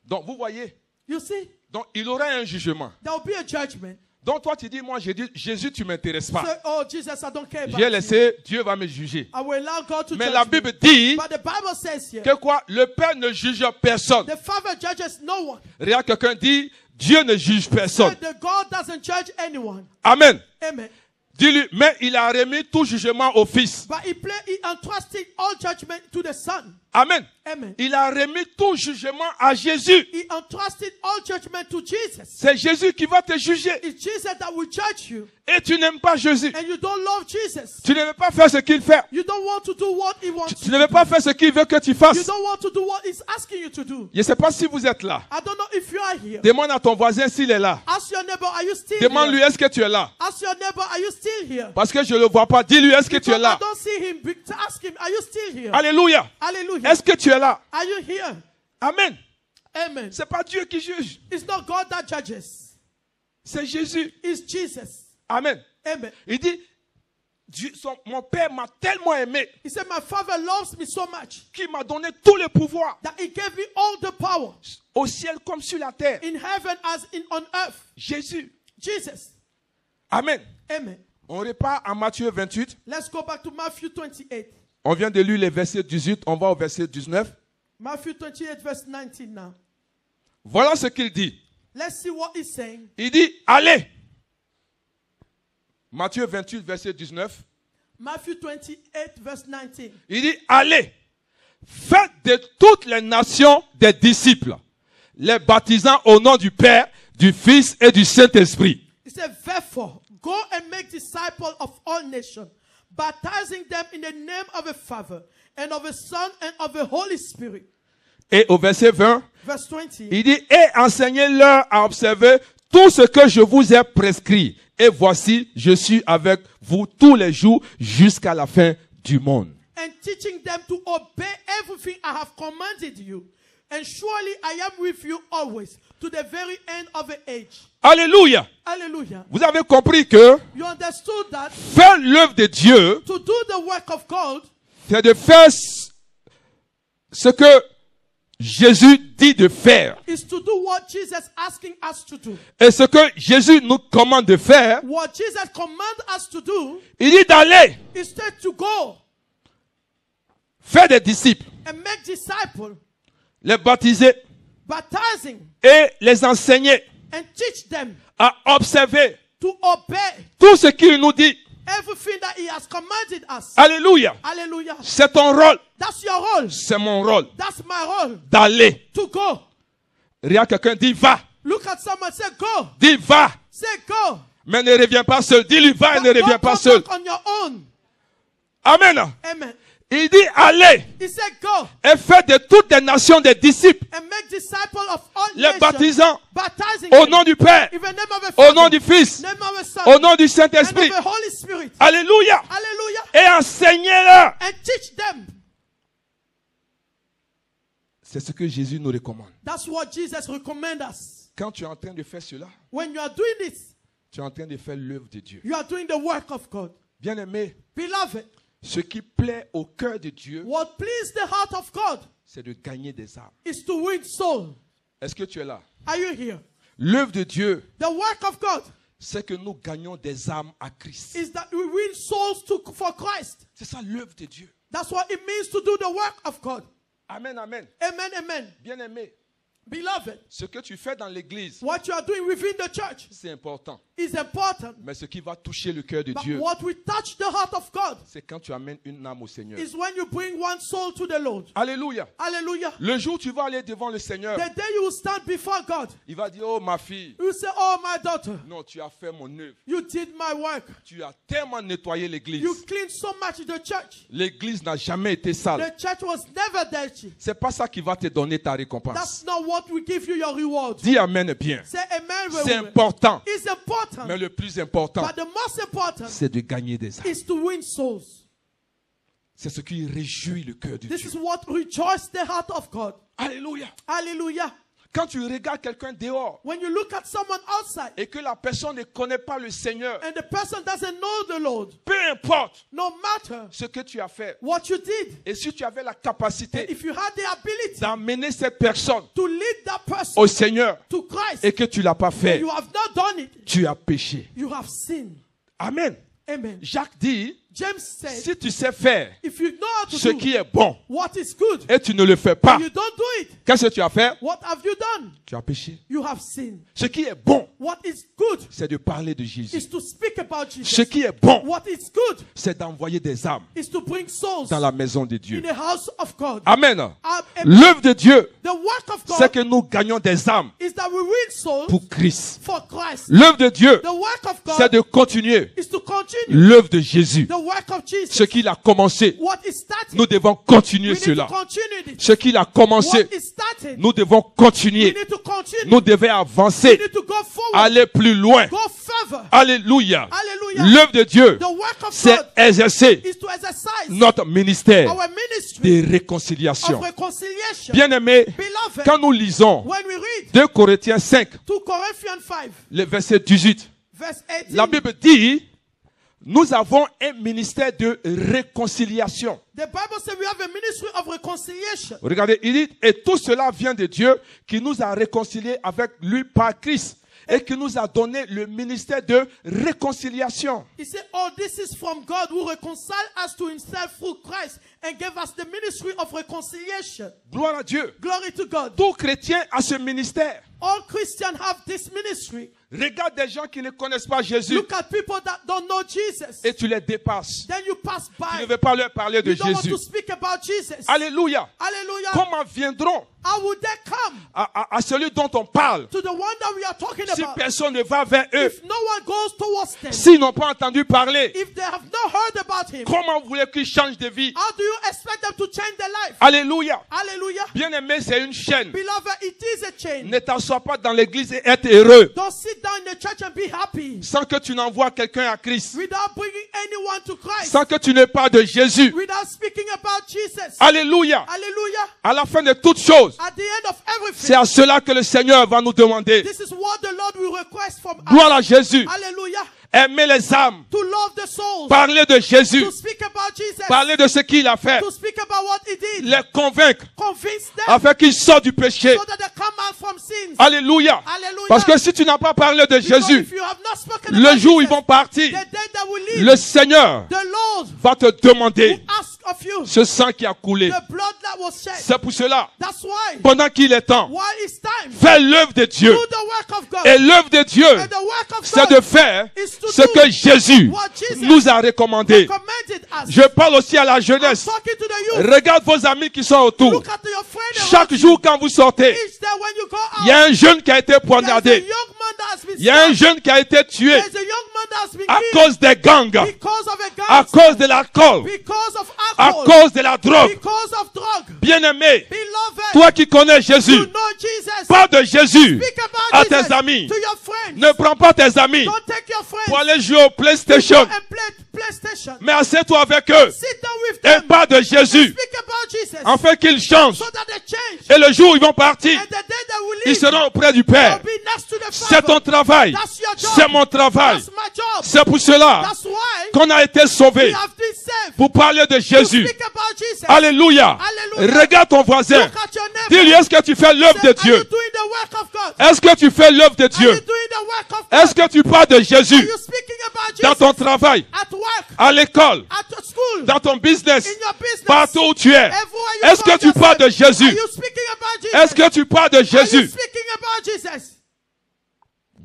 Donc, vous voyez, You see, donc il aura un jugement. there will be a judgment. Donc, toi, tu dis, moi, j'ai dit, Jésus, tu ne m'intéresses pas. Say, oh, Jesus, I don't care about J'ai you. laissé, Dieu va me juger. I will allow God to Mais judge la me. Bible dit But the Bible says here, que quoi? Le Père ne juge personne. the Father judges no one. Regarde, quelqu'un dit, Dieu ne juge personne. The God doesn't judge anyone. Amen. Amen. Dis-lui, mais il a remis tout jugement au Fils. But he entrusted all judgment to the Son. Amen. Amen. Il a remis tout jugement à Jésus. He entrusted all judgment to Jesus. C'est Jésus qui va te juger. It's Jesus that will judge you. Et tu n'aimes pas Jésus. And you don't love Jesus. Tu ne veux pas faire ce qu'il fait. You don't want to do what he wants. Tu ne veux pas faire ce qu'il veut que tu You fasses. don't want to do what he's asking you to do. Je ne sais pas si vous êtes là. I don't know if you are here. Demande à ton voisin s'il est là. Ask your neighbor, are you still Demande-lui, here? est-ce que tu es là? Ask your neighbor, are you still here? Parce que je ne le vois pas. Dis-lui, est-ce que tu es Because I là? don't see him. Ask him, are you still here? Alléluia. Hallelujah. Est-ce que tu es là? Are you here? Amen. Amen. C'est pas Dieu qui juge. It's not God that judges. C'est Jésus. It's Jesus. Amen. Amen. Il dit, mon Père m'a tellement aimé He said, my Father loves me so much qu'il m'a donné tous les pouvoirs that he gave me all the power au ciel comme sur la terre. in heaven as on earth. Jésus. Jesus. Amen. Amen. On repart à Matthieu 28. Let's go back to Matthew 28. On vient de lire les versets 18. On va au verset 19. Matthew 28 verse 19 now. Voilà ce qu'il dit. Let's see what he's saying. Il dit, allez. Matthieu 28, verset 19. Matthew 28 verse 19. Il dit, allez. Faites de toutes les nations des disciples, les baptisant au nom du Père, du Fils et du Saint-Esprit. He said, therefore, go and make disciples of all nations, baptizing them in the name of the Father, and of the Son, and of the Holy Spirit. Et au verset 20, Verse 20. il dit, et enseignez-leur à observer tout ce que je vous ai prescrit. Et voici, je suis avec vous tous les jours jusqu'à la fin du monde. And teaching them to obey everything I have commanded you. And surely I am with you always, to the very end of the age. Alléluia. Hallelujah. Vous avez compris que You understood that faire l'œuvre de Dieu, to do the work of God c'est de faire ce que Jésus dit de faire. is to do what Jesus asking us to do. Et ce que Jésus nous commande de faire, What Jesus commands us to do il dit d'aller is to go faire des disciples, and make disciples, les baptiser baptizing et les enseigner and teach them à observer to obey tout ce qu'il nous dit. everything that he has commanded us. Alléluia. Hallelujah. C'est ton rôle. That's your role. C'est mon rôle That's my role. d'aller. To go. Regarde quelqu'un, dit va. Look at someone, say go. Dis va. Say go. Mais ne reviens pas seul. Dis-lui va et ne reviens Don't pas come seul. back on your own. Amen. Amen. Il dit allez He said go et faites de toutes les nations des disciples, and make disciples of all les nations. baptisant Baptizing au them nom du Père, in the name of the au Father, nom du Fils, name of the Son, au nom du and of Saint-Esprit. the Holy Spirit. Alléluia. Hallelujah. Et enseignez-leur. And teach them. C'est ce que Jésus nous recommande. That's what Jesus recommends us. Quand tu es en train de faire cela, When you are doing this, tu es en train de faire l'œuvre de Dieu. you are doing the work of God. Bien-aimé, Beloved, ce qui plaît au cœur de Dieu, what pleases the heart of God c'est de gagner des âmes. is to win souls. Est-ce que tu es là? Are you here? L'œuvre de Dieu, The work of God c'est que nous gagnons des âmes à Christ. is that we win souls for Christ. C'est ça l'œuvre de Dieu. That's what it means to do the work of God. Amen, amen. Amen, amen. Bien-aimé, Beloved, ce que tu fais dans l'église, what you are doing within the church c'est important. is important. Mais ce qui va toucher le cœur de But Dieu, what will touch the heart of God c'est quand tu amènes une âme au Seigneur. is when you bring one soul to the Lord. Alléluia. Hallelujah. Le jour où tu vas aller devant le Seigneur, The day you will stand before God, il va dire, oh ma fille, you say, oh, my daughter, non, tu as fait mon œuvre. you did my work. Tu as tellement nettoyé l'église. You cleaned so much the church. L'église n'a jamais été sale. The church was never dirty. C'est pas ça qui va te donner ta récompense. That's not what will give you your reward. Dis amen bien. Say amen. C'est important. It's important. Mais le plus important, But the most important c'est de gagner des âmes. is to win souls. C'est ce qui réjouit le cœur de This Dieu. is what rejoices the heart of God. Alléluia. Hallelujah. Quand tu regardes quelqu'un dehors When you look at someone outside et que la personne ne connaît pas le Seigneur, and the person doesn't know the Lord, peu importe no matter ce que tu as fait, what you did, et si tu avais la and capacité if you had the ability d'amener cette personne to lead that person au Seigneur to Christ, et que tu ne l'as pas and fait, you have not done it, tu as péché. you have sinned. Amen. Amen. Jacques dit, James said, si tu sais faire if you know how to ce do qui est bon what is good, et tu ne le fais pas, and you don't do it, qu'est-ce que tu as fait? what have you done? Tu as péché. You have sinned. Ce qui est bon, What is good c'est de parler de Jésus. is to speak about Ce Jesus. qui est bon, What is good c'est d'envoyer des âmes is to bring souls dans la maison de in Dieu. the house of God. Amen. And L'œuvre de Dieu, the work of c'est God que nous gagnons des âmes is that we win souls pour Christ. for Christ. L'œuvre de Dieu, The work of c'est God de continuer is to continue l'œuvre de Jésus. the work of Jesus. Ce qu'il a commencé, What is starting, nous devons continuer we need to cela. continue it. Ce qu'il a commencé, What is starting, nous devons we continuer. need to continue. Nous devons We avancer, need to go forward, aller plus loin. go further. Alléluia. Hallelujah. L'œuvre de Dieu, The work of c'est God exercer is to exercise notre ministère our ministry de réconciliation. of reconciliation. Bien-aimés, Beloved, quand nous lisons when we read 2 Corinthiens 5, 2 Corinthians 5, le verset 18, verse 18, la Bible dit, nous avons un ministère de réconciliation. the Bible says we have a ministry of reconciliation. Regardez, il dit, et tout cela vient de Dieu qui nous a réconciliés avec lui par Christ et qui nous a donné le ministère de réconciliation. He said, oh, this is from God who reconciled us to himself through Christ and gave us the ministry of reconciliation. Gloire à Dieu. Glory to God. Tout chrétien a ce ministère. All Christians have this ministry. Regarde des gens qui ne connaissent pas Jésus Look at people that don't know Jesus. et tu les dépasses. Then you pass Tu ne by. veux pas leur parler de You don't want Jésus. to speak about Jesus. Alléluia. Hallelujah. Comment viendront How would they come à celui dont on parle to the one that we are talking si about personne ne va vers eux, if no one goes towards them? s'ils n'ont pas entendu parler? If they have not heard about him, Comment voulez-vous qu'ils changent de vie? how do you expect them to change their life? Alléluia. Hallelujah. Bien-aimé, c'est une chaîne. Beloved, it is a chain. Ne t'assois pas dans l'église et être heureux Don't sit down in the church and be happy sans que tu n'envoies quelqu'un à Christ, without bringing anyone to Christ, sans que tu ne parles de Jésus. without speaking about Jesus. Alléluia. Hallelujah. À la fin de toutes choses, At the end of c'est everything, à cela que le Seigneur va nous demander. this is what the Lord will request from us. Gloire à Jésus. Hallelujah. Aimer les âmes. To love the souls. Parler de Jésus. To speak about Jesus. Parler de ce qu'il a fait. To speak about what he did. Les convaincre Convince them afin qu'ils sortent du péché. so that they come out from sins. Alléluia. Hallelujah. Parce que si tu n'as pas parlé de Because Jésus, if you have not spoken le about jour où ils Jesus, vont partir, the day they will leave, le Seigneur the Lord va te demander will ask of you ce sang qui a coulé. the blood that was shed. C'est pour cela, That's why, pendant qu'il est temps, while it's time, fais l'œuvre de Dieu. do the work of God. Et l'œuvre de Dieu, And the work of c'est God de faire is to ce do que Jésus what Jesus nous a recommandé. recommended us. Je parle aussi à la I'm jeunesse. talking to the youth. Regarde vos amis qui sont autour. Look at your friend Chaque around jour quand vous sortez, you. Each day when you go out, il y a un jeune qui a été there's a poignardé. young man that has been Il y a un stabbed. jeune qui a été tué There's a young man that has been à killed cause des gangs, because of a gun, à cause de l'alcool, because of à alcohol, cause de la drogue. because of drug. Bien-aimé, Beloved, toi qui connais you Jésus, know Jesus. parle de Jésus Speak about à Jesus tes amis. to your friends. Ne prends pas tes amis Don't take your friends pour aller jouer au PlayStation, and play PlayStation. mais assieds-toi avec eux Sit down with et them. parle de Jésus Speak about Jesus afin qu'ils changent. so that they change. Et le jour où ils vont partir, And the day they will ils leave, seront auprès du they'll Père. be next to the C'est ton Father. travail. That's your job. C'est mon travail. That's my job. C'est pour cela That's why qu'on a été we sauvés have been saved. pour parler de To Jésus. speak about Jesus. Alléluia. Hallelujah. Regarde ton voisin. Look at your neighbor. Dis-lui, est-ce que tu fais l'œuvre Say, de are you Dieu? doing the work of God? Est-ce que tu fais l'œuvre de Are Dieu? you doing the work of Est-ce God? que tu parles de Are Jésus you speaking about dans Jesus ton travail, at work, à l'école, at school, dans ton business, in your business, partout où tu es? everywhere you Est-ce que find tu parles de yourself? Jésus? Are you speaking about Jesus? Est-ce que tu parles de Are you Jésus? speaking about Jesus?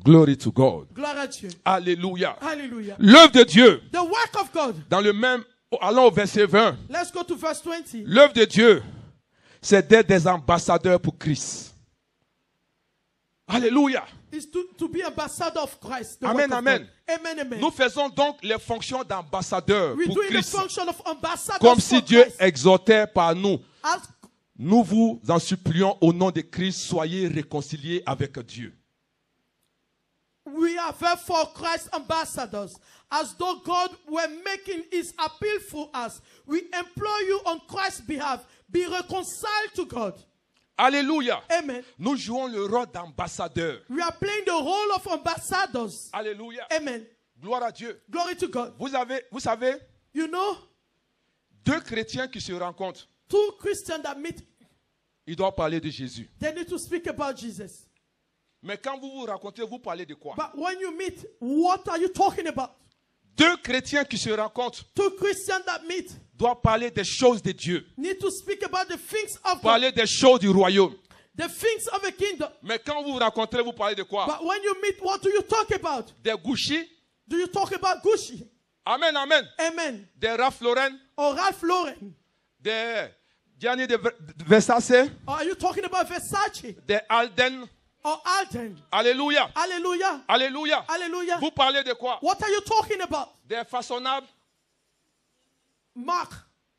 Glory to God. Gloire à Dieu. Alléluia. Hallelujah. L'œuvre de Dieu, The work of God. dans le même, allons au verset 20. Let's go to verse 20. L'œuvre de Dieu, c'est d'être des ambassadeurs pour Christ. Alléluia. Is to be ambassador of Christ. The Amen, work of amen. God. Amen, amen. Nous faisons donc les fonctions d'ambassadeurs We're pour doing the Christ. function of ambassadors Comme si for Dieu Christ. exhortait par nous. As Nous vous en supplions au nom de Christ, soyez réconciliés avec Dieu. we are therefore Christ's ambassadors, as though God were making his appeal for us. We implore you on Christ's behalf, be reconciled to God. Alléluia. Amen. Nous jouons le rôle d'ambassadeur. We are playing the role of ambassadors. Alléluia. Amen. Gloire à Dieu. Glory to God. Vous savez, You know, deux chrétiens qui se rencontrent, two Christians that meet, ils doivent parler de Jésus. they need to speak about Jesus. Mais quand vous vous rencontrez, vous parlez de quoi? But when you meet, what are you talking about? Deux chrétiens qui se rencontrent Two Christians that meet doivent parler des choses de Dieu. need to speak about the things of God, Parler des choses du royaume. the things of a kingdom. Mais quand vous vous rencontrez, vous parlez de quoi? But when you meet, what do you talk about? Des Gucci. Do you talk about Gucci? Amen, amen. Amen. Des Ralph Lauren. Or Ralph Lauren? Des Gianni de Versace. Or are you talking about Versace? Des Alden. Or Alden? Alléluia. Hallelujah. Alléluia. Hallelujah. Vous parlez de quoi? What are you talking about? Des façonnables. Mark.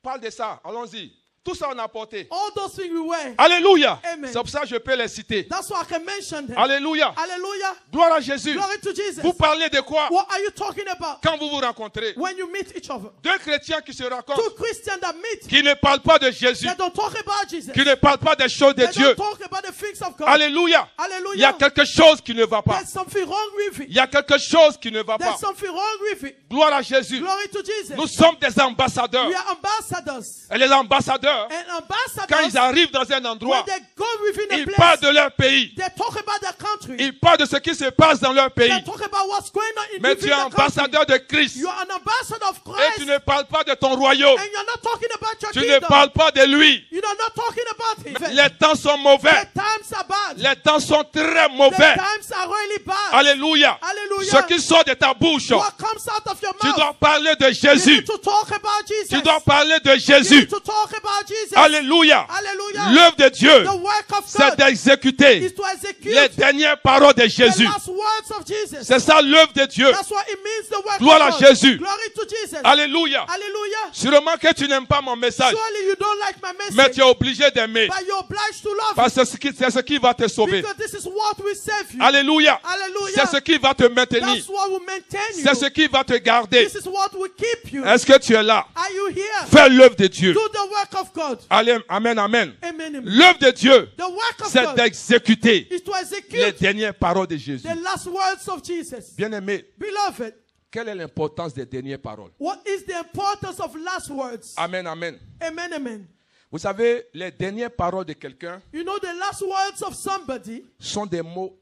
Parle de ça. Allons-y. Tout ça on a apporté. All those things we wear. Alléluia. Amen. C'est pour ça que je peux les citer. That's why I can mention them. Alléluia. Hallelujah. Gloire à Jésus. Glory to Jesus. Vous parlez de quoi? What are you talking about Quand vous vous rencontrez. when you meet each other? Deux chrétiens qui se Two rencontrent. Christians that meet, Qui ne parlent pas de Jésus. they don't talk about Jesus. Qui ne parlent pas des choses de They Dieu. don't talk about the things of God. Alléluia. Il y a Hallelujah. quelque chose qui ne va pas. There's something wrong with Il it. y a quelque chose qui ne va pas. There's something wrong with it. Gloire à Jésus. Glory to Jesus. Nous sommes des ambassadeurs. We are ambassadors. Et les ambassadeurs, And quand ambassadors, ils arrivent dans un when endroit, they go within a ils parlent place, de leur pays. they talk about their country. Ils parlent de ce qui se passe dans leur pays. They talk about what's going on in Mais tu within es the country. ambassadeur de Christ. You are an ambassador of Et Christ. tu ne parles pas de ton royaume. And you're not talking about your Tu ne kingdom. parles pas de lui. You're not talking about him. Les temps sont mauvais. The times are bad. Les temps sont très The mauvais. times are really bad. Alléluia. Hallelujah. Ce qui sort de ta bouche, What comes out of your tu mouth? dois parler de You Jésus. need to talk about Jesus. Tu dois parler de You Jésus. need to talk about Jesus. Alléluia. Hallelujah. L'œuvre de Dieu, The work of c'est God d'exécuter is to execute les dernières paroles de the Jésus. last words of Jesus. C'est ça l'œuvre de Dieu. That's what it means, the work Gloire à of God. Jésus. Glory to Jesus. Alléluia. Hallelujah. Sûrement que tu n'aimes pas mon message, Surely you don't like my mais message, tu es obligé d'aimer. but you're obliged to love Parce que c'est ce qui va te it sauver. because this is what will save you. Alléluia. Hallelujah. C'est ce qui va te maintenir. That's what will maintain you. C'est ce qui va te garder. This is what will keep you. Est-ce que tu es là? Are you here? Fais l'œuvre de Dieu. Do the work of God. Allez, amen, amen. Amen. L'œuvre de Dieu, The work of c'est God d'exécuter is to les execute dernières paroles de Jésus. the last words of Jesus. Bien-aimé, Beloved, quelle est l'importance des dernières paroles? what is the importance of last words? Amen, amen. Amen, amen. Vous savez, les dernières paroles de quelqu'un You know, the last words of somebody, sont des mots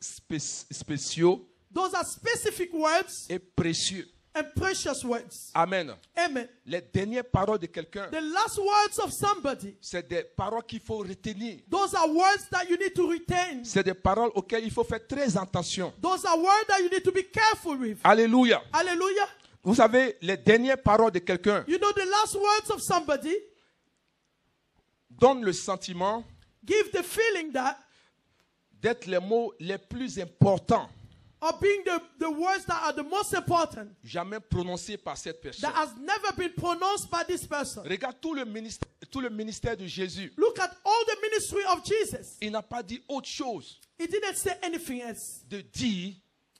spéciaux those are specific words et précieux. and precious words. Amen. Amen. Les dernières paroles de quelqu'un, The last words of somebody, c'est des paroles qu'il faut retenir. those are words that you need to retain. C'est des paroles auxquelles il faut faire très attention. Those are words that you need to be careful with. Alléluia. Hallelujah. Vous savez, les dernières paroles de quelqu'un You know, the last words of somebody donnent le sentiment give the feeling that, d'être les mots les plus importants of being the words that are the most important, jamais prononcés par cette personne. that has never been pronounced by this person. Regarde tout le ministère de Jésus. Look at all the ministry of Jesus. Il n'a pas dit autre chose He didn't say anything else. de dire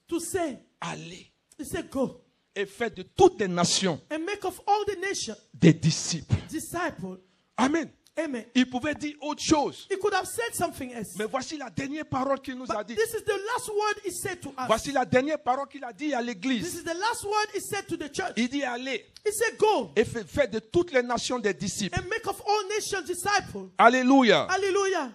To say, allez he said, go et faites de toutes les nations and make of all the nations des disciples. disciples. Amen. Amen. Il pouvait dire autre chose. He could have said something else. Mais voici la dernière parole qu'il nous a But dit. this is the last word he said to us. Voici la dernière parole qu'il a dit à This l'église. is the last word he said to the church. Il dit allez He said, go et faites de toutes les nations des disciples. and make of all nations disciples. Alléluia. Hallelujah.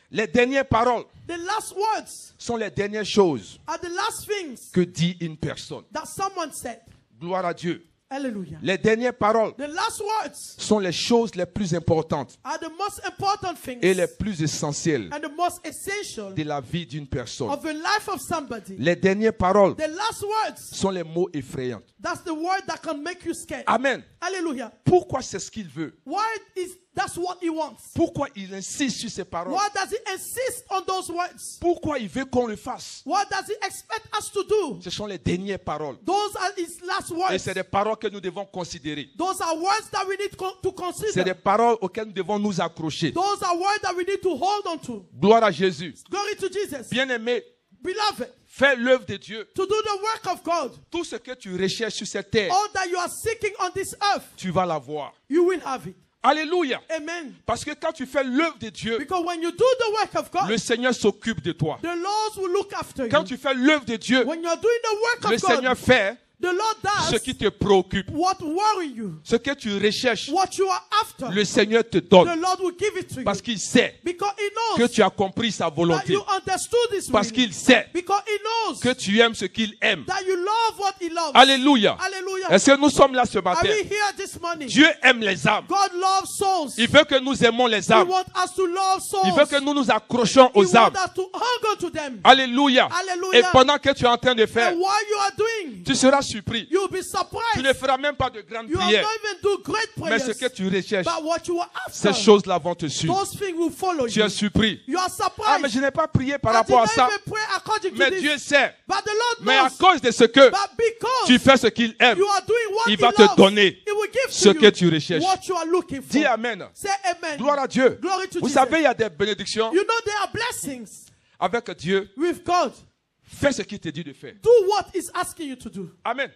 Les dernières paroles The last words sont les dernières choses are the last things que dit une personne. that someone said. Gloire à Dieu. Hallelujah. Les dernières paroles The last words sont les choses les plus importantes are the most important things et les plus essentielles and the most essential de la vie d'une personne. of the life of somebody. Les dernières paroles The last words, sont les mots effrayants. that's the word that can make you scared. Amen. Hallelujah. Pourquoi c'est ce qu'il veut? Why is that's what he wants? Pourquoi il insiste sur ces paroles? Why does he insist on those words? Pourquoi il veut qu'on le fasse? What does he expect us to do? Ce sont les dernières paroles. Those are his last Et words. c'est des paroles que nous devons considérer. Those are words that we need to C'est consider. des paroles auxquelles nous devons nous accrocher. Those are words that we need to hold on to. Gloire à Jésus. Glory to Jesus. Bien-aimé, Beloved, fais l'œuvre de Dieu. to do the work of God, Tout ce que tu recherches sur cette terre, all that you are seeking on this earth, tu vas l'avoir. you will have it. Alléluia. Amen. Parce que quand tu fais l'œuvre de Dieu, Because when you do the work of God, le Seigneur s'occupe de toi. the Lord will look after Quand you. tu fais l'œuvre de Dieu, When you're doing the work le of God, Seigneur fait the Lord ce does qui te préoccupe, what worry you, ce que tu recherches. what you are after. Le Seigneur te The donne Lord will give it to parce you. qu'il sait Because He que knows tu as compris sa that volonté. you understood His Parce will. qu'il sait Because He knows que tu aimes ce qu'il aime. that you love what He loves. Alléluia. Hallelujah. Est-ce que nous sommes là ce Are matin? we here this morning? Dieu aime les âmes. God loves souls. Il veut que nous aimons les He âmes. wants us to love souls. Il veut que nous nous accrochions He aux âmes. wants us to hunger to them. Alléluia. Alléluia. Et pendant que tu es en train de faire, And what you are doing, tu seras surpris. you'll be Tu surprised. ne feras même pas de grandes You will prières. not even do great Mais ce prayers. que tu recherches, But what you are ces after, choses-là vont te suivre. those things will follow Tu you. es surpris. You are Ah, mais surprised. je n'ai pas prié par I did rapport à not ça. even pray according to Mais this. Dieu sait. But the Lord Mais à knows. cause de ce que But because tu fais ce qu'il aime, you are doing what il He va te loves, donner He will give ce to que you tu recherches. what you are looking for. Dis Amen. Say amen. Gloire à Dieu. Glory to Vous Jesus. savez, il y a des bénédictions You know there are blessings avec Dieu. with God. Fais ce qu'il te dit de faire. Do what He's asking you to do. Amen.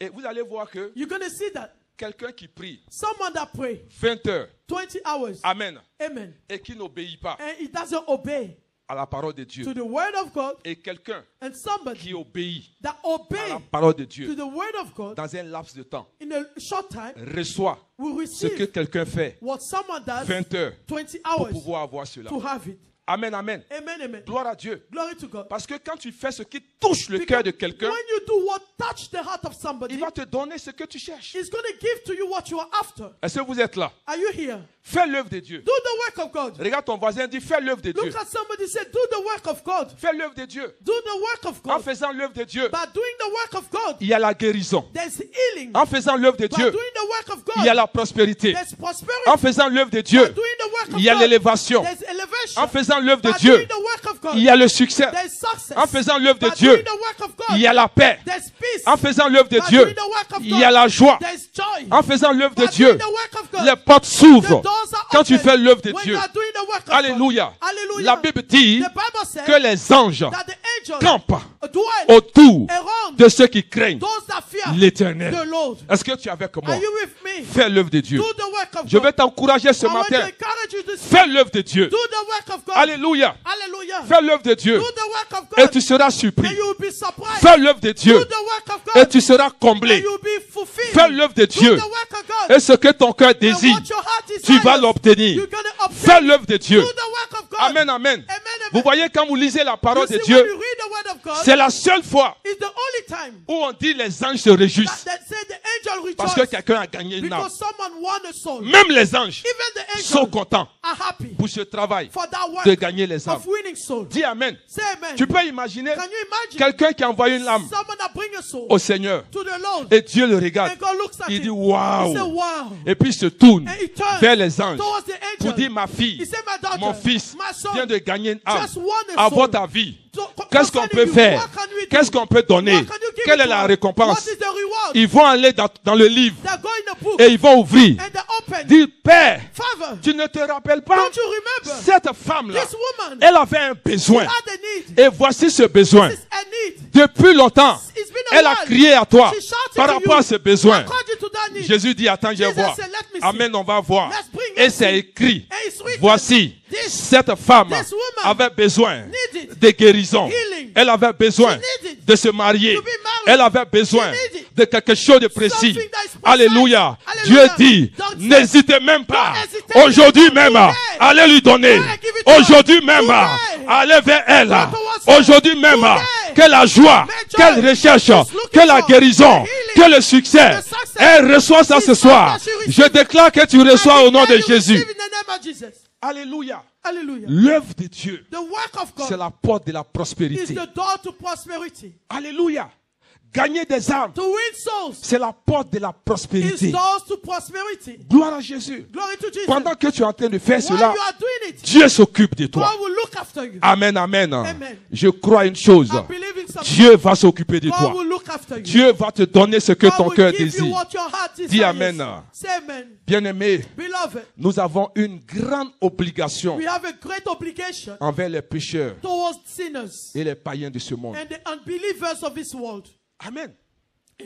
Et vous allez voir que You're going to see that quelqu'un qui prie someone that pray 20 heures, 20 hours, Amen, amen, et qui n'obéit pas and he doesn't obey à la parole de Dieu, to the word of God, et quelqu'un and somebody qui obéit that à la obey parole de to Dieu the word of God dans un laps de temps, in a short time reçoit will ce que receive quelqu'un fait what someone does 20 heures 20 pour hours pouvoir avoir cela. to have it. Amen, amen. Amen, amen. Gloire à Dieu. Glory to God. Parce que quand tu fais ce qui touche le cœur de Because quelqu'un, when you do what touch the heart of somebody, il va te donner ce que tu cherches. He's going to give to you what you are after. Est-ce que vous êtes là? Are you here? Fais l'œuvre de Dieu. Do the work of God. Regarde ton voisin, dis fais l'œuvre de Dieu. Look at somebody, say, do the work of God. Fais l'œuvre de Dieu. Do the work of En God. faisant l'œuvre de Dieu, By doing the work of God, il y a la guérison. there's healing. En faisant l'œuvre de By Dieu, doing the work of il y a God, la prospérité. there's prosperity. En faisant l'œuvre de By Dieu, doing the work of il y a God, l'élévation. there's elevation. En faisant l'œuvre de By Dieu, doing the work of God, il y a le succès. there's success. En faisant l'œuvre de By Dieu, doing the work of God, il y a la paix. there's peace. En faisant l'œuvre de By Dieu, doing the work of il y a God, la joie. there's joy. En faisant l'œuvre de By Dieu, doing the work of God, les portes s'ouvrent. the doors are Quand tu open. fais l'œuvre de When Dieu, you are doing the work of alléluia. God. Hallelujah. La Bible dit The Bible says que les anges that the angels campent dwell autour around de ceux qui craignent those that fear l'Éternel. the Lord. Est-ce que tu es avec moi? Are you with me? Fais l'œuvre de Dieu. Do the work of Je God. vais t'encourager ce I want to matin. encourage you this Fais l'œuvre de Dieu. Do the work of God. Alléluia. Hallelujah. Fais l'œuvre de Dieu Do the work of et God. tu seras And surpris. you will be surprised. Fais l'œuvre de Do Dieu the work of et God. tu seras And comblé. you will be fulfilled. Fais l'œuvre de Do Dieu the work of God. et ce que ton cœur And désire, what your heart tu vas desires, l'obtenir. you're going to Fais obtain. l'œuvre de Dieu. Do the work of God. Amen, amen. Amen, amen. Vous voyez, quand vous lisez la You parole see, de when Dieu, you read the word of God, c'est la seule fois it's the only time où on dit les anges se réjouissent that say the angel parce que rejoices quelqu'un a gagné une âme. because someone won a soul. Même les anges Even the sont angels contents are happy pour ce travail for that work de gagner les âmes. of winning soul. Dis Amen. Say amen. Tu peux imaginer Can you imagine quelqu'un qui envoie une âme someone that bring a soul au Seigneur to the Lord et Dieu le regarde. and God looks at Il dit him. He waouh. said, wow. Et puis il se tourne And he turns vers les anges towards the pour angel. dire ma fille, He said, my daughter, mon fils my son, vient de gagner une âme just won a à soul. votre avis. So, Qu'est-ce qu'on concerning peut you, faire? what can we do? Qu'est-ce qu'on peut donner? What can you give Quelle it est to la us? récompense? What is the reward? Ils vont aller dans le livre They go in the book et ils vont ouvrir. and they open. Dire Père, Father, tu ne te rappelles pas? don't you remember Cette femme-là, this woman elle avait un besoin. had a need. Et voici ce besoin. This is a need. Depuis longtemps, It's been a elle a while. crié à toi She shouted par to rapport you. à ce besoin. I called you to that need. Jésus dit, attends, je vais Jesus voir. said, let me see. Amen, on va voir. Let's bring Et it. c'est écrit. And it's written, Voici, this cette femme this woman avait besoin needed de guérison. healing. Elle avait besoin She needed de se marier. to be married. Elle avait besoin She needed de quelque chose de précis. something that is precise. Alléluia. Alléluia. Dieu dit, Donc, n'hésitez même pas. don't hesitate. Aujourd'hui même, Today. allez lui donner. Today, give it to her. Aujourd'hui même, Today. allez vers elle. Go towards her. Aujourd'hui même, Today. que la joie, Make joy. qu'elle recherche, She's looking que la for guérison, the healing, que le succès, the success. elle reçoit ça She ce soir. that she receives. Je déclare que tu reçois I au nom de declare you receive Jésus. in the name of Jesus. Alléluia. Hallelujah. L'œuvre de Dieu, The work of c'est God la porte de la is prospérité. the door to prosperity. Alléluia. Gagner des âmes, To win souls c'est la porte de la is prospérité. doors to prosperity. Gloire à Jésus. Glory to Jesus. Pendant que tu es en train de faire While cela, you are doing it, Dieu s'occupe de toi. God will look after you. Amen, amen. Amen. Je crois une chose. I believe in something. Dieu va s'occuper de God toi. will look after you. Dieu va te donner ce que God ton will cœur give you désire. what your heart desires. Dis amen. Say amen. Bien-aimés, Beloved, nous avons une grande obligation we have a great obligation envers les pécheurs towards sinners et les païens de ce monde. and the unbelievers of this world. Amen.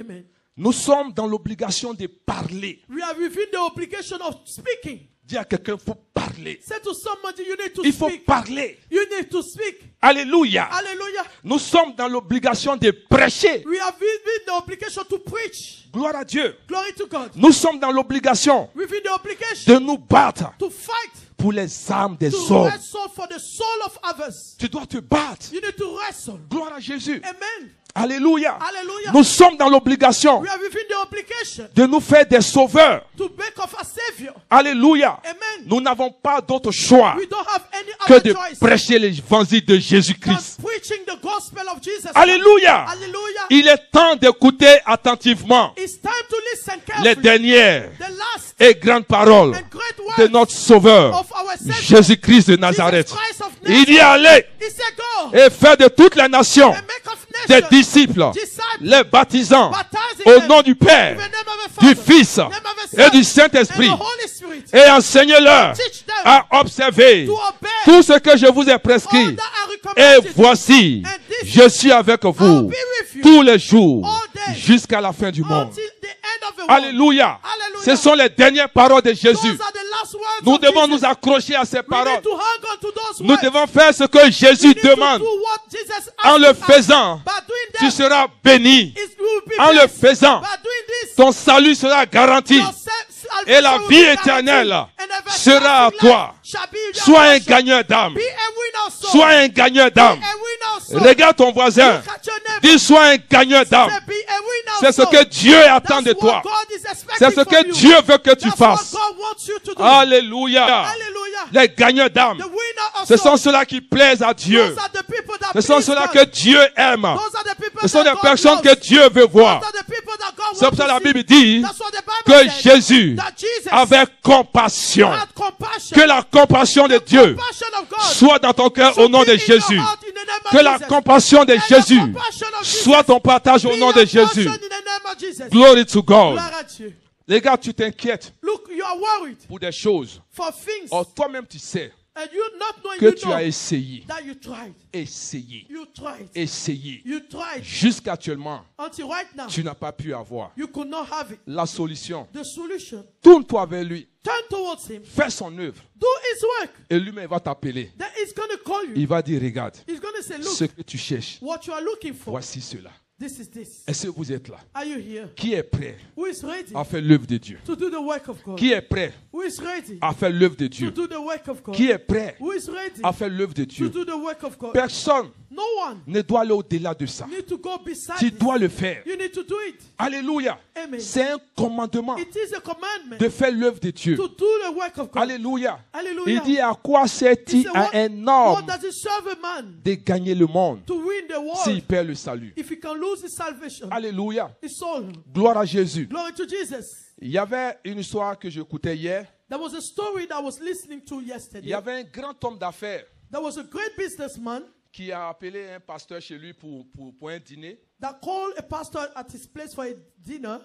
Amen. Nous sommes dans l'obligation de parler. We are within the obligation of speaking. Dis à quelqu'un, il faut parler. Say to somebody, you need to Il faut speak. parler. You need to speak. Alléluia. Hallelujah. Nous sommes dans l'obligation de prêcher. We are within the obligation to preach. Gloire à Dieu. Glory to God. Nous sommes dans l'obligation Within the obligation de nous battre to fight, pour les âmes des to hommes. wrestle for the soul of others. Tu dois te battre. You need to wrestle. Gloire à Jésus. Amen. Alléluia. Hallelujah. Nous sommes dans l'obligation We are within the obligation de nous faire des sauveurs. to make of a savior. Alléluia. Amen. Nous n'avons pas d'autre choix We don't have any que other de choice prêcher l'évangile de than Jésus-Christ. preaching the gospel of Jesus. Alléluia. Hallelujah. Il est temps d'écouter attentivement It's time to listen les carefully. dernières The last et grandes paroles and great de words notre Sauveur, of our Savior, Jésus-Christ de Nazareth. Jesus Christ of Il y Nazareth. allait He said, go et faire de toutes les nations and make of des nations disciples, disciples, les baptisant baptizing au them nom du in Père, the name of the du Father, Fils name of the et Son, du and Saint-Esprit, the Holy Spirit, et enseignez-leur teach them à observer to obey tout ce que je vous ai all prescrit. that I Et recommend you. voici, And this je suis avec I'll vous be with you tous les jours all day jusqu'à la fin du monde. until the end of the world. Alléluia. Hallelujah. Ce sont les dernières paroles de Those Jésus. are the last words Nous of devons Jesus. nous accrocher à ces We paroles. need to hang on to those Nous words. devons faire ce que We Jésus need to demande. do what Jesus En asked le us. faisant, By doing tu that, seras béni. it will be En le blessed. faisant, By doing this, ton salut sera garanti. your salvation Et la will vie be guaranteed. éternelle And everlasting sera à life toi. shall be your Sois un portion. gagneur d'âme. Be a winner soul. Sois un gagneur Be d'âme. a winner soul. Regarde ton voisin. Look at your neighbor. Dis, sois un gagneur d'âme. Say, be a winner C'est ce soul. que Dieu attend de That's toi. what God is expecting C'est ce from que you. Dieu veut que tu That's fasses. what God wants you to do. Alléluia. Hallelujah. Les gagneurs d'âme. The winner of Ce soul. sont ceux-là qui plaisent à Dieu. Those are the people that Ce sont please ceux-là God. que Dieu aime. Those are the people Ce sont that des God personnes loves. que Dieu veut voir. Those are the people that God C'est wants pour ça que to la see. Bible dit That's what the Bible que said. Jésus That Jesus avait compassion. had compassion. Que la compassion de Dieu Compassion of God soit dans ton cœur au should nom be de in your Jésus. heart in the name of Que la Jesus. compassion de And the Jésus compassion of Jesus soit ton partage be au nom your de portion Jésus. in the name of Jesus. Glory to God. Gloire à Dieu. Les gars, tu t'inquiètes Look, you are worried pour des choses. for things, Or toi-même tu sais and you not knowing que you tu know as essayé, that you tried. essayé, You tried. essayé. You tried Jusqu'actuellement, until right now tu n'as pas pu avoir you could not have it. la solution. The solution. Tourne-toi vers lui. Turn towards him. Fais son œuvre. Do his work. Et lui-même va t'appeler. Then he's going to call you. Il va dire, regarde, He's going to say, ce look, que tu cherches, what you are looking for. voici cela. This is this. Est-ce que vous êtes là? Are you here? Qui est prêt Who is ready à faire l'œuvre de Dieu? to do the work of God? Qui est prêt Who is ready à faire l'œuvre de to Dieu? do the work of God? Qui est prêt Who is ready à faire l'œuvre de to Dieu? do the work of God? Personne No one ne doit aller au-delà de ça. need to go beside Tu this. dois le faire. You need to do it. Alléluia. Amen. C'est un commandement It is a commandment de faire l'œuvre de Dieu. to do the work of God. Alléluia. Hallelujah. Il dit à quoi He sert-il said, à un what homme does it serve a man de gagner le monde to win the s'il world perd le salut? if he can lose his salvation, Alléluia. his soul? Gloire à Jésus. Glory to Jesus. Il y avait une histoire que j'écoutais hier. There was a story that I was listening to Il yesterday. y avait un grand homme d'affaires There was a great businessman qui a appelé un pasteur chez lui pour un dîner. that called a pastor at his place for a dinner.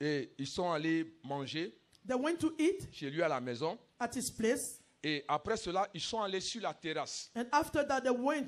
Et ils sont allés manger They went to eat chez lui à la maison. at his place. Et après cela, ils sont allés sur la terrasse. And after that, they went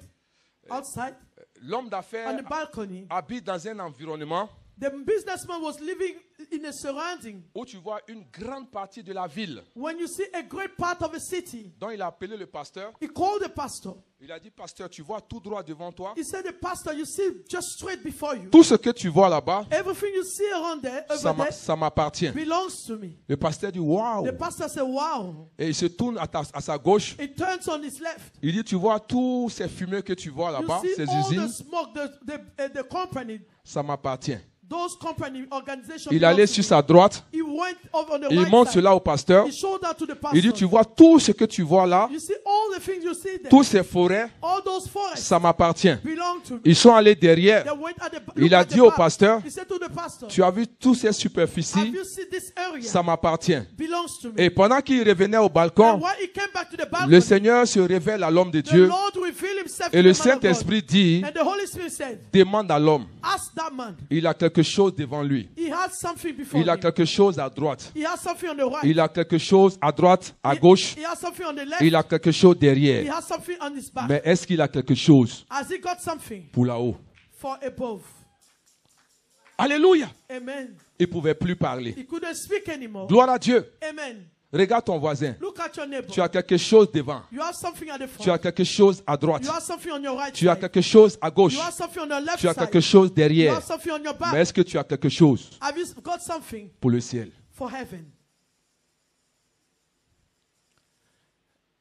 outside L'homme on d'affaires the balcony. habite dans un environnement The businessman was living in a surrounding. où tu vois une grande partie de la ville. When you see a great part of a city, Donc il a appelé le pasteur. he called the pastor. Il a dit, pasteur, tu vois tout droit devant toi. He said, the pastor, you see just straight before you. Tout ce que tu vois là-bas, Everything you see around there, over there, ça m'appartient. belongs to me. Le pasteur dit, waouh. The pastor said, wow. Et il se tourne à sa gauche. It turns on his left. Il dit, tu vois tous ces fumées que tu vois You là-bas, see ces all usines, the smoke, the company, ça m'appartient. those company, organizations. Il allait belong sur to sa droite. me. He went over on the Il right montre side. cela au pasteur. He showed that to the Il dit, pastor. tu vois tout ce que tu vois là, You see all the things you see there. toutes ces forêts, All those forests ça m'appartient. belong to me. Ils sont allés derrière. They went at the, Il look a at the dit au back. pasteur, He said to the pastor, tu as vu toutes ces have superficies, you seen this area? ça m'appartient. Belongs to me. Et pendant qu'il revenait au And balcon, while he came back to the le balcony, Seigneur se révèle à l'homme de the Dieu Lord revealed himself et to le the man of God. Saint-Esprit dit, And the Holy Spirit said, demande à l'homme, ask that man. il a quelque chose devant lui. He has something before Il a him. quelque chose à droite. He has something on the right. Il a quelque chose à droite, à gauche. He has something on the left. Il a quelque chose He derrière. has something on his back. Mais est-ce qu'il a quelque chose Has he got something pour là-haut? for above? Alléluia. Amen. Il ne pouvait plus parler. He couldn't speak anymore. Gloire à Dieu. Amen. Regarde ton voisin. Look at your neighbor. Tu as quelque chose devant. You have something at the Tu as front. quelque chose à droite. You have something on your right Tu as side. quelque chose à gauche. You have something on your left Tu as side. quelque chose You derrière. have something on your Mais back. est-ce que tu as quelque chose Have you got something pour le ciel? for heaven?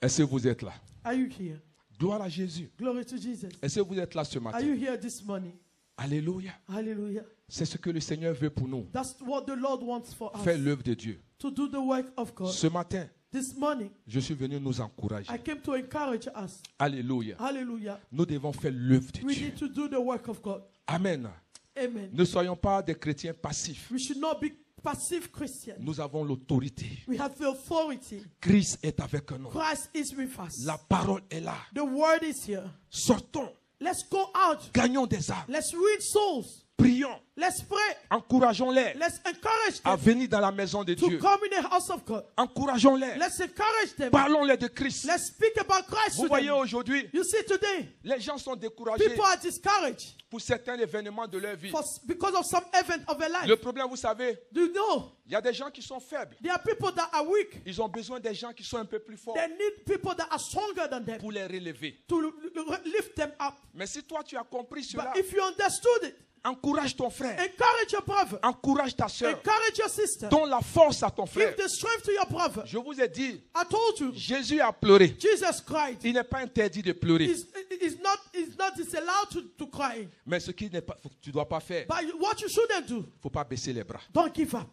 Est-ce que vous êtes là? Are you here? Gloire à Jésus. Glory to Jesus. Est-ce que vous êtes là ce Are matin? you here this morning? Alléluia. Hallelujah. C'est ce que le Seigneur veut pour nous. That's what the Lord wants for us. Faire l'œuvre de Dieu. To do the work of God. Ce matin, This morning, je suis venu nous encourager. I came to encourage us. Alléluia. Hallelujah. Nous devons faire l'œuvre de We Dieu. need to do the work of God. Amen. Amen. Ne soyons pas des chrétiens passifs. We should not be passive Christians. Nous avons l'autorité. We have the authority. Christ est avec nous. Christ is with us. La parole est là. The word is here. Sortons. Let's go out. Gagnons des âmes. Let's win souls. Prions. Let's pray. Encourageons-les Let's encourage à them venir dans la maison de to Dieu. come in the house of God. Encourageons-les. Let's encourage them. Parlons-les de Christ. Let's speak about Christ Vous to voyez them. aujourd'hui, You see today, les gens sont découragés people are discouraged pour certains événements de leur vie. because of some event of their life. Le problème, vous savez, Do you know? il y a des gens qui sont faibles. There are people that are weak. Ils ont besoin des gens qui sont un peu plus forts They need people that are stronger than them pour les relever. to lift them up. Mais si toi tu as compris cela, But if you understood it, encourage ton frère, encourage your brother. encourage ta soeur, Encourage your sister. donne la force à ton frère. Give the strength to your brother. Je vous ai dit, I told you, Jésus a pleuré. Jesus cried. Il n'est pas interdit de pleurer. He's not disallowed to cry. Mais ce qui n'est pas, tu ne dois pas faire, But what you shouldn't do, il ne faut pas baisser les bras. don't give up.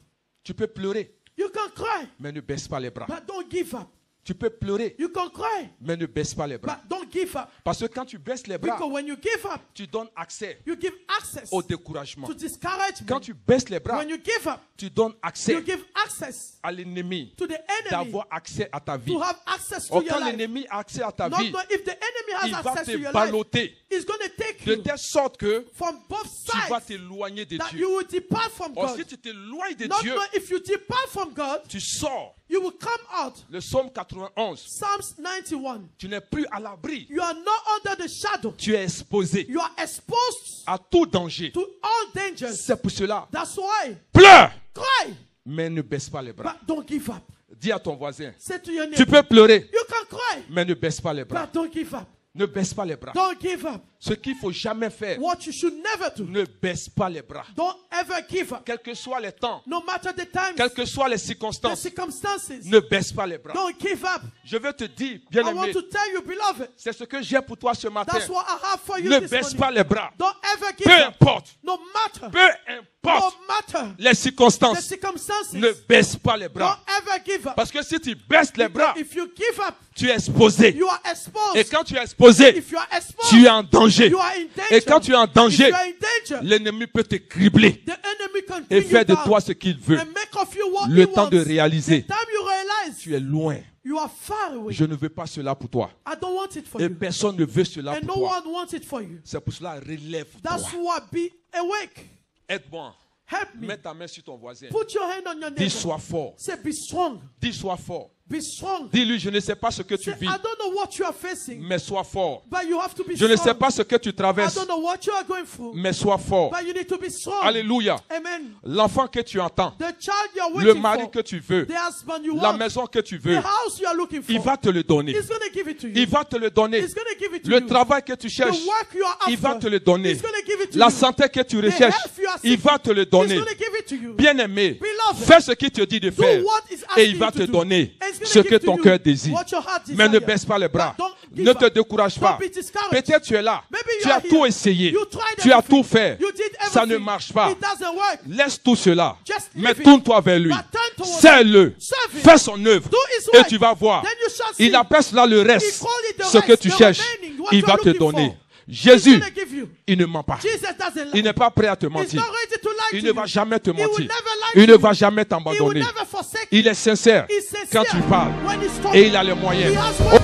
Tu peux pleurer, You can cry, mais ne baisse pas les bras. but don't give up. Tu peux pleurer, You can cry, mais ne baisse pas les bras. but don't give up. Parce que quand tu baisses les bras, Because when you give up, tu donnes accès you give access au découragement. to discouragement. Quand tu baisses les bras, When you give up, tu donnes you accès give access à l'ennemi to the enemy d'avoir accès à ta vie. to have access to Or, your quand life. l'ennemi a accès à ta Not vie, knowing if the enemy il has va access te to your life, balloter he's going to take de you telle sorte que from both tu vas sides t'éloigner de that Dieu. you will depart from Or, God. si tu t'éloignes de Not Dieu, knowing if you depart from God, tu sors. you will come out. Le psaume 91, Psalms 91. tu n'es plus à l'abri. You are not under the shadow. Tu es exposé You are exposed à tout danger. to all dangers. C'est pour cela. That's why. Pleure, Cry, mais ne baisse pas les bras. but don't give up. Dis à ton voisin, Say to your tu neighbor, peux pleurer, you can cry, mais ne baisse pas les bras. but don't give up. Ne baisse pas les bras. Don't give up. Ce qu'il faut jamais faire, What you should never do. ne baisse pas les bras. Don't ever give up. Quels que soient les temps, No matter the times, quelles que soient les the circonstances, circumstances, ne baisse pas les bras. don't give up. Je veux te dire, I want bien-aimé, to tell you, beloved, c'est ce que j'ai pour toi ce matin. that's what I have for you Ne this baisse pas morning. les bras. Don't ever give Peu up. importe, No matter. peu No importe matter les the circonstances, circumstances. ne baisse pas les Don't bras. ever give up. Parce que si tu baisses les bras, If you give up, tu es exposé. you are exposed. Et quand tu es exposé, If you are exposed, tu es en danger. you are in danger. Et quand tu es en If danger, you are in danger, l'ennemi peut te cribler the enemy can et bring faire you de down toi ce qu'il veut. and make of you what Le he temps wants. de réaliser, The time you realize tu es loin. you are far away. Je ne veux pas cela pour toi. I don't want it for Et you. personne ne veut cela And pour no toi. one wants it for you. C'est pour cela, relève-toi. That's why be awake. Aide-moi. Help me. Mets ta main sur ton voisin. Put your hand on your Dis, neighbor. sois fort. Say, be strong. Dis, sois fort. Be strong. Dis-lui, je ne sais pas ce que tu Say, vis, I don't know what you are facing, mais sois fort. but you have to be Je strong. ne sais pas ce que tu I traverses, don't know what you are going through, mais sois fort. but you need to be strong. Alléluia. Amen. L'enfant que tu entends, The child you are le waiting mari for, que tu veux, the husband you la want, maison que tu veux, the house you are looking for, il va te le donner. he's going to give it to you. Il va te le donner. He's going to give it to Le you. travail que tu The cherches, work you are after, il va te le donner. he's going to give it to La you. santé que tu The recherches, health you are il seeking, va te le he's donner. going to give it to you. Bien-aimé, Beloved, fais ce qu'il te dit de do faire what is et asking il va you te to do. donner And he's gonna ce give que to ton you cœur désire. what your heart Mais ne desires. baisse pas les bras. Don't give Ne up. te décourage pas. Don't be discouraged. Peut-être tu es là. Maybe you Tu are as here. tout essayé. You tried Tu as everything. tout fait. You did Ça ne everything. marche pas. It doesn't work. Laisse tout cela. Just Mais leave it. tourne-toi vers lui. But turn towards Serre-le. Serve him. Fais son œuvre. Do his Et work. tu vas voir. Then you shall see. Il appelle cela le reste. He called it the Ce que rest, tu the cherches, remaining, what il you va are te looking donner. for. He's Jésus, gonna give you. il ne ment pas. Jesus doesn't lie. Il n'est pas prêt à te He's mentir. not ready to lie Il to ne va you. jamais te He will mentir. never lie Il to ne you. va jamais He will t'abandonner. never forsake Il est sincère you. He's sincere quand tu parles when he's et talking. il a les moyens. He has